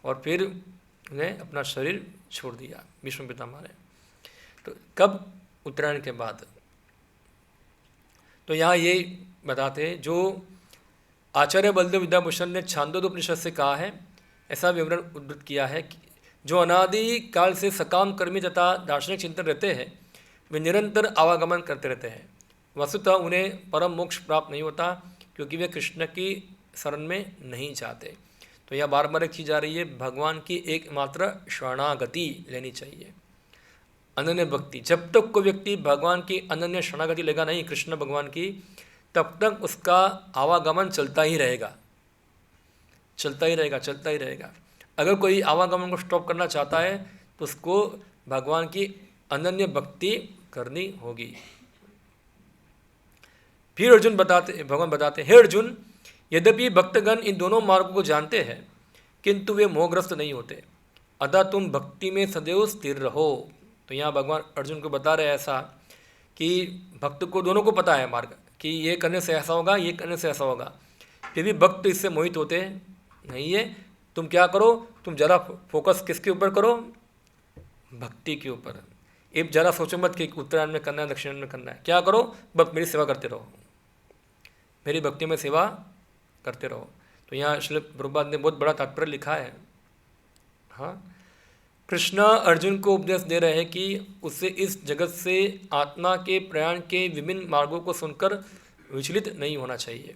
[SPEAKER 1] और फिर उन्हें अपना शरीर छोड़ दिया भीष्म पितामह ने। तो कब, उत्तरायण के बाद। तो यहाँ ये बताते हैं, जो आचार्य बलदेव विद्याभूषण ने छांदोग्योपनिषद से कहा है, ऐसा विवरण उद्धृत किया है कि जो अनादि काल से सकाम कर्मी तथा दार्शनिक चिंतन रहते हैं, वे निरंतर आवागमन करते रहते हैं। वस्तुतः उन्हें परम मोक्ष प्राप्त नहीं होता, क्योंकि वे कृष्ण की शरण में नहीं जाते। तो यह बार बार एक चीज़ आ रही है, भगवान की एकमात्र शरणागति लेनी चाहिए। अनन्य भक्ति, जब तक कोई व्यक्ति भगवान की अनन्य शरणागति लेगा नहीं, कृष्ण भगवान की, तब तक उसका आवागमन चलता ही रहेगा, चलता ही रहेगा, चलता ही रहेगा। अगर कोई आवागमन को स्टॉप करना चाहता है तो उसको भगवान की अनन्य भक्ति करनी होगी। फिर अर्जुन बताते, भगवान बताते, हे अर्जुन, यद्यपि भक्तगण इन दोनों मार्गों को जानते हैं किंतु वे मोहग्रस्त नहीं होते, अतः तुम भक्ति में सदैव स्थिर रहो। तो यहाँ भगवान अर्जुन को बता रहे हैं ऐसा कि भक्त को दोनों को पता है मार्ग, कि ये करने से ऐसा होगा, ये करने से ऐसा होगा, फिर भी भक्त इससे मोहित होते नहीं है। तुम क्या करो, तुम जरा फोकस किसके ऊपर करो, भक्ति के ऊपर। एक जरा सोचो मत कि उत्तरायण में करना है, दक्षिणायन में करना है, क्या करो, बस मेरी सेवा करते रहो, मेरी भक्ति में सेवा करते रहो। तो यहाँ श्रील प्रभुपाद ने बहुत बड़ा तात्पर्य लिखा है। हाँ, कृष्ण अर्जुन को उपदेश दे रहे हैं कि उसे इस जगत से आत्मा के प्रयाण के विभिन्न मार्गों को सुनकर विचलित नहीं होना चाहिए।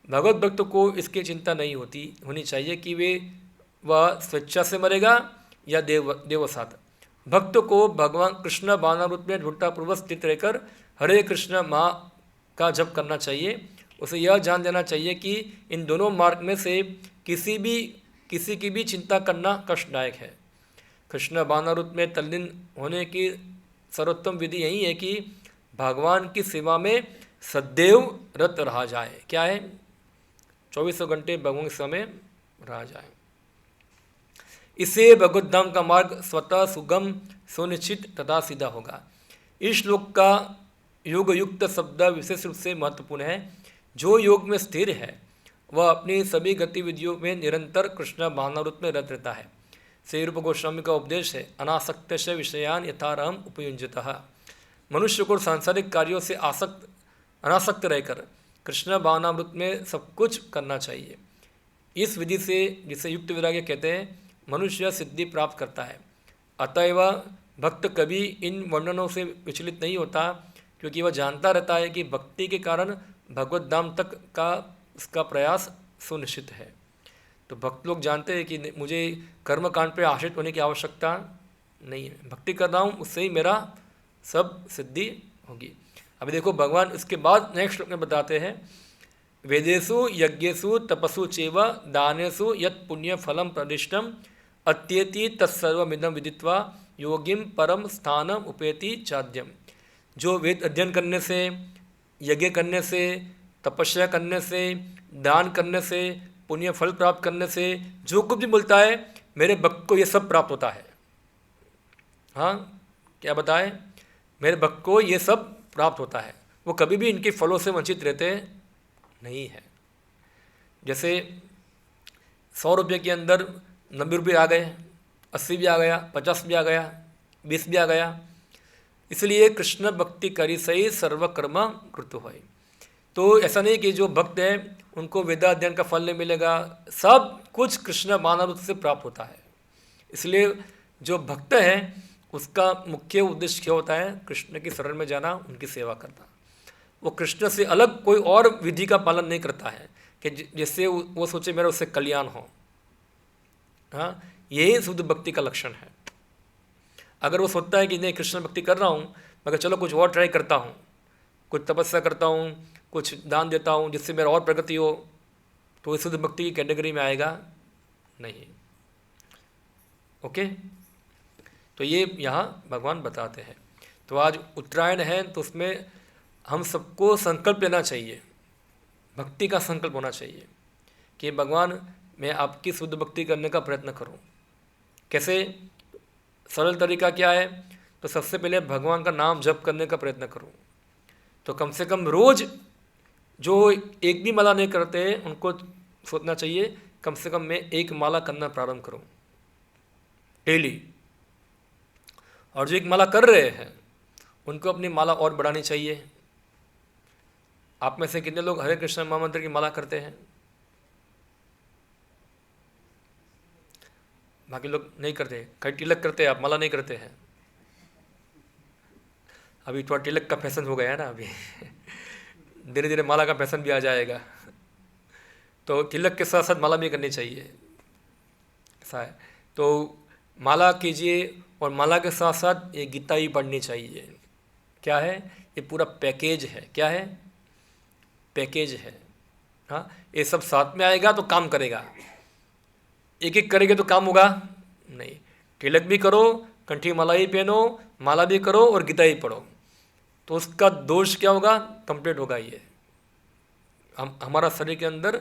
[SPEAKER 1] भगवत भक्त को इसकी चिंता नहीं होनी चाहिए कि वह स्वेच्छा से मरेगा या देवसात। भक्त को भगवान कृष्ण बाणारूप में ढूंढतापूर्वक स्थित रहकर हरे कृष्ण माँ का जप करना चाहिए। उसे यह जान लेना चाहिए कि इन दोनों मार्ग में से किसी की भी चिंता करना कष्टदायक है। कृष्ण बाणारूप में तल्लीन होने की सर्वोत्तम विधि यही है कि भगवान की सेवा में सदैव रत रहा जाए। क्या है, 24 घंटे भगवान की सेवा में रहा जाए। इससे भगवत धाम का मार्ग स्वतः सुगम, सुनिश्चित तथा सीधा होगा। इस श्लोक का योग युक्त शब्द विशेष रूप से महत्वपूर्ण है। जो योग में स्थिर है वह अपनी सभी गतिविधियों में निरंतर कृष्ण बाणारूप में रत रहता है। श्री रूप गोस्वामी का उपदेश है, अनासक्त से विषयान यथारहम उपयुंजतः। मनुष्य को सांसारिक कार्यों से अनासक्त रहकर कृष्ण बाणामृत में सब कुछ करना चाहिए। इस विधि से, जिसे युक्त वैराग्य कहते हैं, मनुष्य सिद्धि प्राप्त करता है। अतएव भक्त कभी इन वर्णनों से विचलित नहीं होता, क्योंकि वह जानता रहता है कि भक्ति के कारण भगवत धाम तक का उसका प्रयास सुनिश्चित है। तो भक्त लोग जानते हैं कि मुझे कर्म कांड पर आश्रित होने की आवश्यकता नहीं है, भक्ति कर रहा हूँ, उससे ही मेरा सब सिद्धि होगी। अभी देखो भगवान इसके बाद नेक्स्ट श्लोक में बताते हैं, वेदेषु यज्ञेषु तपसु चैव दानेषु यत् पुण्य फलम प्रदिष्टम अत्येति तत्सर्वमिदं विदित्वा योगिम परम स्थानम उपेति चाद्यम। जो वेद अध्ययन करने से, यज्ञ करने से, तपस्या करने से, दान करने से, पुण्य फल प्राप्त करने से जो कुछ भी मिलता है, मेरे भक्त को ये सब प्राप्त होता है। हाँ, क्या बताए, मेरे भक्त को ये सब प्राप्त होता है, वो कभी भी इनके फलों से वंचित रहते नहीं है। जैसे 100 रुपये के अंदर 90 रुपये आ गए, 80 भी आ गया, 50 भी आ गया, 20 भी आ गया। इसलिए कृष्ण भक्ति करी सही सर्वकर्म कृत होय। तो ऐसा नहीं कि जो भक्त हैं उनको वेदाध्ययन का फल नहीं मिलेगा, सब कुछ कृष्ण बाणारूप से प्राप्त होता है। इसलिए जो भक्त है उसका मुख्य उद्देश्य क्या होता है, कृष्ण की शरण में जाना, उनकी सेवा करना। वो कृष्ण से अलग कोई और विधि का पालन नहीं करता है कि जिससे वो सोचे मेरा उससे कल्याण हो। हाँ, यही शुद्ध भक्ति का लक्षण है। अगर वो सोचता है कि नहीं कृष्ण भक्ति कर रहा हूँ, मगर चलो कुछ और ट्राई करता हूँ, कुछ तपस्या करता हूँ, कुछ दान देता हूँ जिससे मेरा और प्रगति हो, तो शुद्ध भक्ति की कैटेगरी में आएगा नहीं। ओके, तो ये यहाँ भगवान बताते हैं। तो आज उत्तरायण है, तो उसमें हम सबको संकल्प लेना चाहिए, भक्ति का संकल्प होना चाहिए कि भगवान मैं आपकी शुद्ध भक्ति करने का प्रयत्न करूं। कैसे, सरल तरीका क्या है, तो सबसे पहले भगवान का नाम जप करने का प्रयत्न करूं। तो कम से कम रोज़ जो एक भी माला नहीं करते हैं उनको सोचना चाहिए कम से कम मैं एक माला करना प्रारंभ करूं डेली। और जो एक माला कर रहे हैं उनको अपनी माला और बढ़ानी चाहिए। आप में से कितने लोग हरे कृष्ण महामंत्र की माला करते हैं? बाकी लोग नहीं करते, कई तिलक करते हैं, आप माला नहीं करते हैं। अभी थोड़ा तिलक का फैशन हो गया है ना, अभी धीरे धीरे माला का फैशन भी आ जाएगा। तो तिलक के साथ साथ माला भी करनी चाहिए, ऐसा है। तो माला कीजिए और माला के साथ साथ ये गीता ही पढ़नी चाहिए। क्या है? ये पूरा पैकेज है। क्या है? पैकेज है। हाँ, ये सब साथ में आएगा तो काम करेगा। एक एक करेंगे तो काम होगा नहीं। तिलक भी करो, कंठी माला ही पहनो, माला भी करो और गीता ही पढ़ो, तो उसका दोष क्या होगा? कंप्लीट होगा। ये हमारा शरीर के अंदर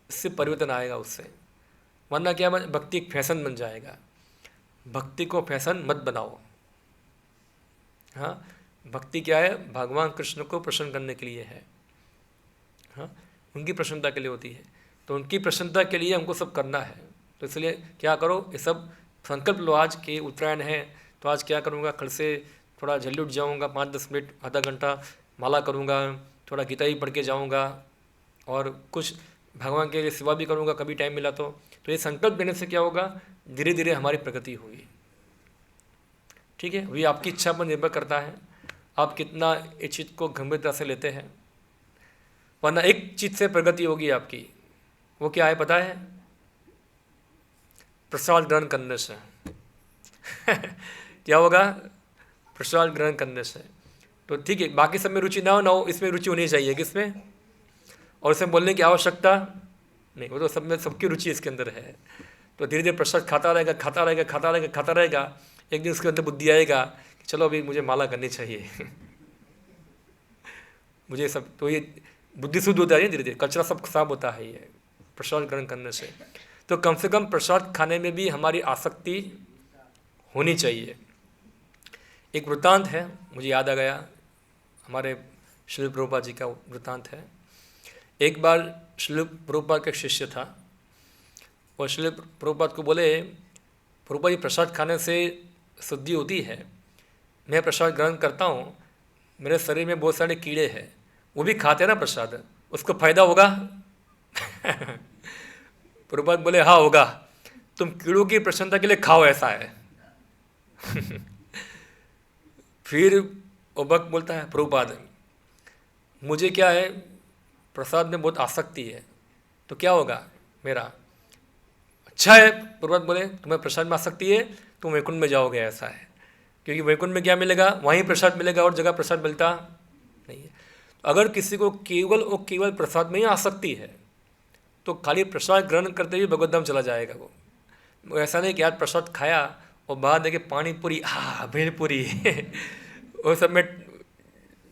[SPEAKER 1] इससे परिवर्तन आएगा उससे। वरना क्या, भक्ति एक फैशन बन जाएगा। भक्ति को फैशन मत बनाओ। हाँ, भक्ति क्या है? भगवान कृष्ण को प्रसन्न करने के लिए है। हाँ, उनकी प्रसन्नता के लिए होती है। तो उनकी प्रसन्नता के लिए हमको सब करना है। तो इसलिए क्या करो, ये सब संकल्प लो। आज के उत्तरायण है तो आज क्या करूँगा, कल से थोड़ा जल्दी उठ जाऊँगा, 5-10 मिनट आधा घंटा माला करूँगा, थोड़ा गीता ही पढ़ के जाऊँगा और कुछ भगवान के लिए सेवा भी करूँगा कभी टाइम मिला तो। ये संकल्प लेने से क्या होगा, धीरे धीरे हमारी प्रगति होगी। ठीक है, वही आपकी इच्छा पर निर्भर करता है, आप कितना इस चीज़ को गंभीरता से लेते हैं। वरना एक चीज़ से प्रगति होगी आपकी, वो क्या है पता है? प्रसाद ग्रहण करने से। क्या होगा? प्रसाद ग्रहण करने से। तो ठीक है, बाकी सब में रुचि ना हो, इसमें रुचि होनी चाहिए। किसमें? और इसमें बोलने की आवश्यकता नहीं, वो तो सब में सबकी रुचि इसके अंदर है। तो धीरे धीरे प्रसाद खाता रहेगा, खाता रहेगा, खाता रहेगा, खाता रहेगा। एक दिन उसके अंदर बुद्धि आएगा कि चलो अभी मुझे माला करनी चाहिए। मुझे सब, तो ये बुद्धि शुद्ध होता है धीरे धीरे, कचरा सब साफ होता है ये प्रसाद ग्रहण करने से। तो कम से कम प्रसाद खाने में भी हमारी आसक्ति होनी चाहिए। एक वृत्तांत है, मुझे याद आ गया, हमारे श्रील प्रभुपाद जी का वृत्तांत है। एक बार श्रील प्रभुपाद का शिष्य था, और श्रील प्रभुपाद को बोले, प्रभुपाद जी प्रसाद खाने से शुद्धि होती है, मैं प्रसाद ग्रहण करता हूँ, मेरे शरीर में बहुत सारे कीड़े हैं, वो भी खाते हैं ना प्रसाद, उसको फायदा होगा? प्रभुपाद बोले हाँ होगा, तुम कीड़ों की प्रसन्नता के लिए खाओ, ऐसा है। फिर वो भक्त बोलता है, प्रभुपाद मुझे क्या है, प्रसाद में बहुत आसक्ति है, तो क्या होगा मेरा? अच्छा है। प्रभुपाद बोले तुम्हें प्रसाद में आसक्ति है, तुम वैकुंठ में जाओगे, ऐसा है। क्योंकि वैकुंठ में क्या मिलेगा? वहीं प्रसाद मिलेगा, और जगह प्रसाद मिलता नहीं है। अगर किसी को केवल और केवल प्रसाद में ही आसक्ति है, तो खाली प्रसाद ग्रहण करते हुए भगवत धाम चला जाएगा वो। ऐसा नहीं कि आज प्रसाद खाया और बाद देखे पानी पूरी, भेलपुरी, वो सब में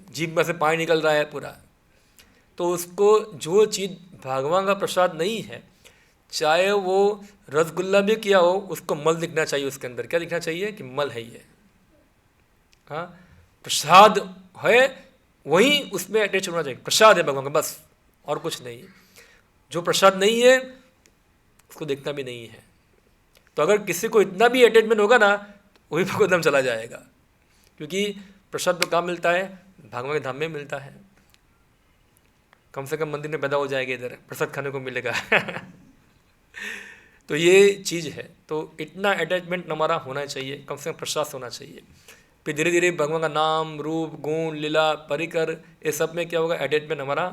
[SPEAKER 1] जीभ में से पानी निकल रहा है पूरा। तो उसको जो चीज़ भगवान का प्रसाद नहीं है, चाहे वो रसगुल्ला भी किया हो, उसको मल दिखना चाहिए उसके अंदर। क्या दिखना चाहिए? कि मल है ये। हाँ, प्रसाद है वही उसमें अटैच होना चाहिए, प्रसाद है भगवान का, बस, और कुछ नहीं। जो प्रसाद नहीं है उसको देखना भी नहीं है। तो अगर किसी को इतना भी अटैचमेंट होगा ना, वही भगवत धाम चला जाएगा। क्योंकि प्रसाद तो कहाँ मिलता है? भगवान के धाम में मिलता है। कम से कम मंदिर में पैदा हो जाएगा, इधर प्रसाद खाने को मिलेगा। तो ये चीज़ है। तो इतना अटैचमेंट हमारा होना चाहिए, कम से कम प्रसाद होना चाहिए। फिर धीरे धीरे भगवान का नाम, रूप, गुण, लीला, परिकर, ये सब में क्या होगा? अटैचमेंट हमारा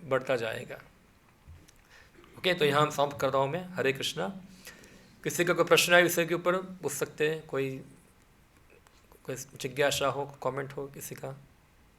[SPEAKER 1] बढ़ता जाएगा। ओके, तो यहाँ समाप्त कर रहा हूँ मैं। हरे कृष्णा। किसी का कोई प्रश्न है विषय के ऊपर पूछ सकते हैं, कोई जिज्ञासा हो, कमेंट हो किसी का?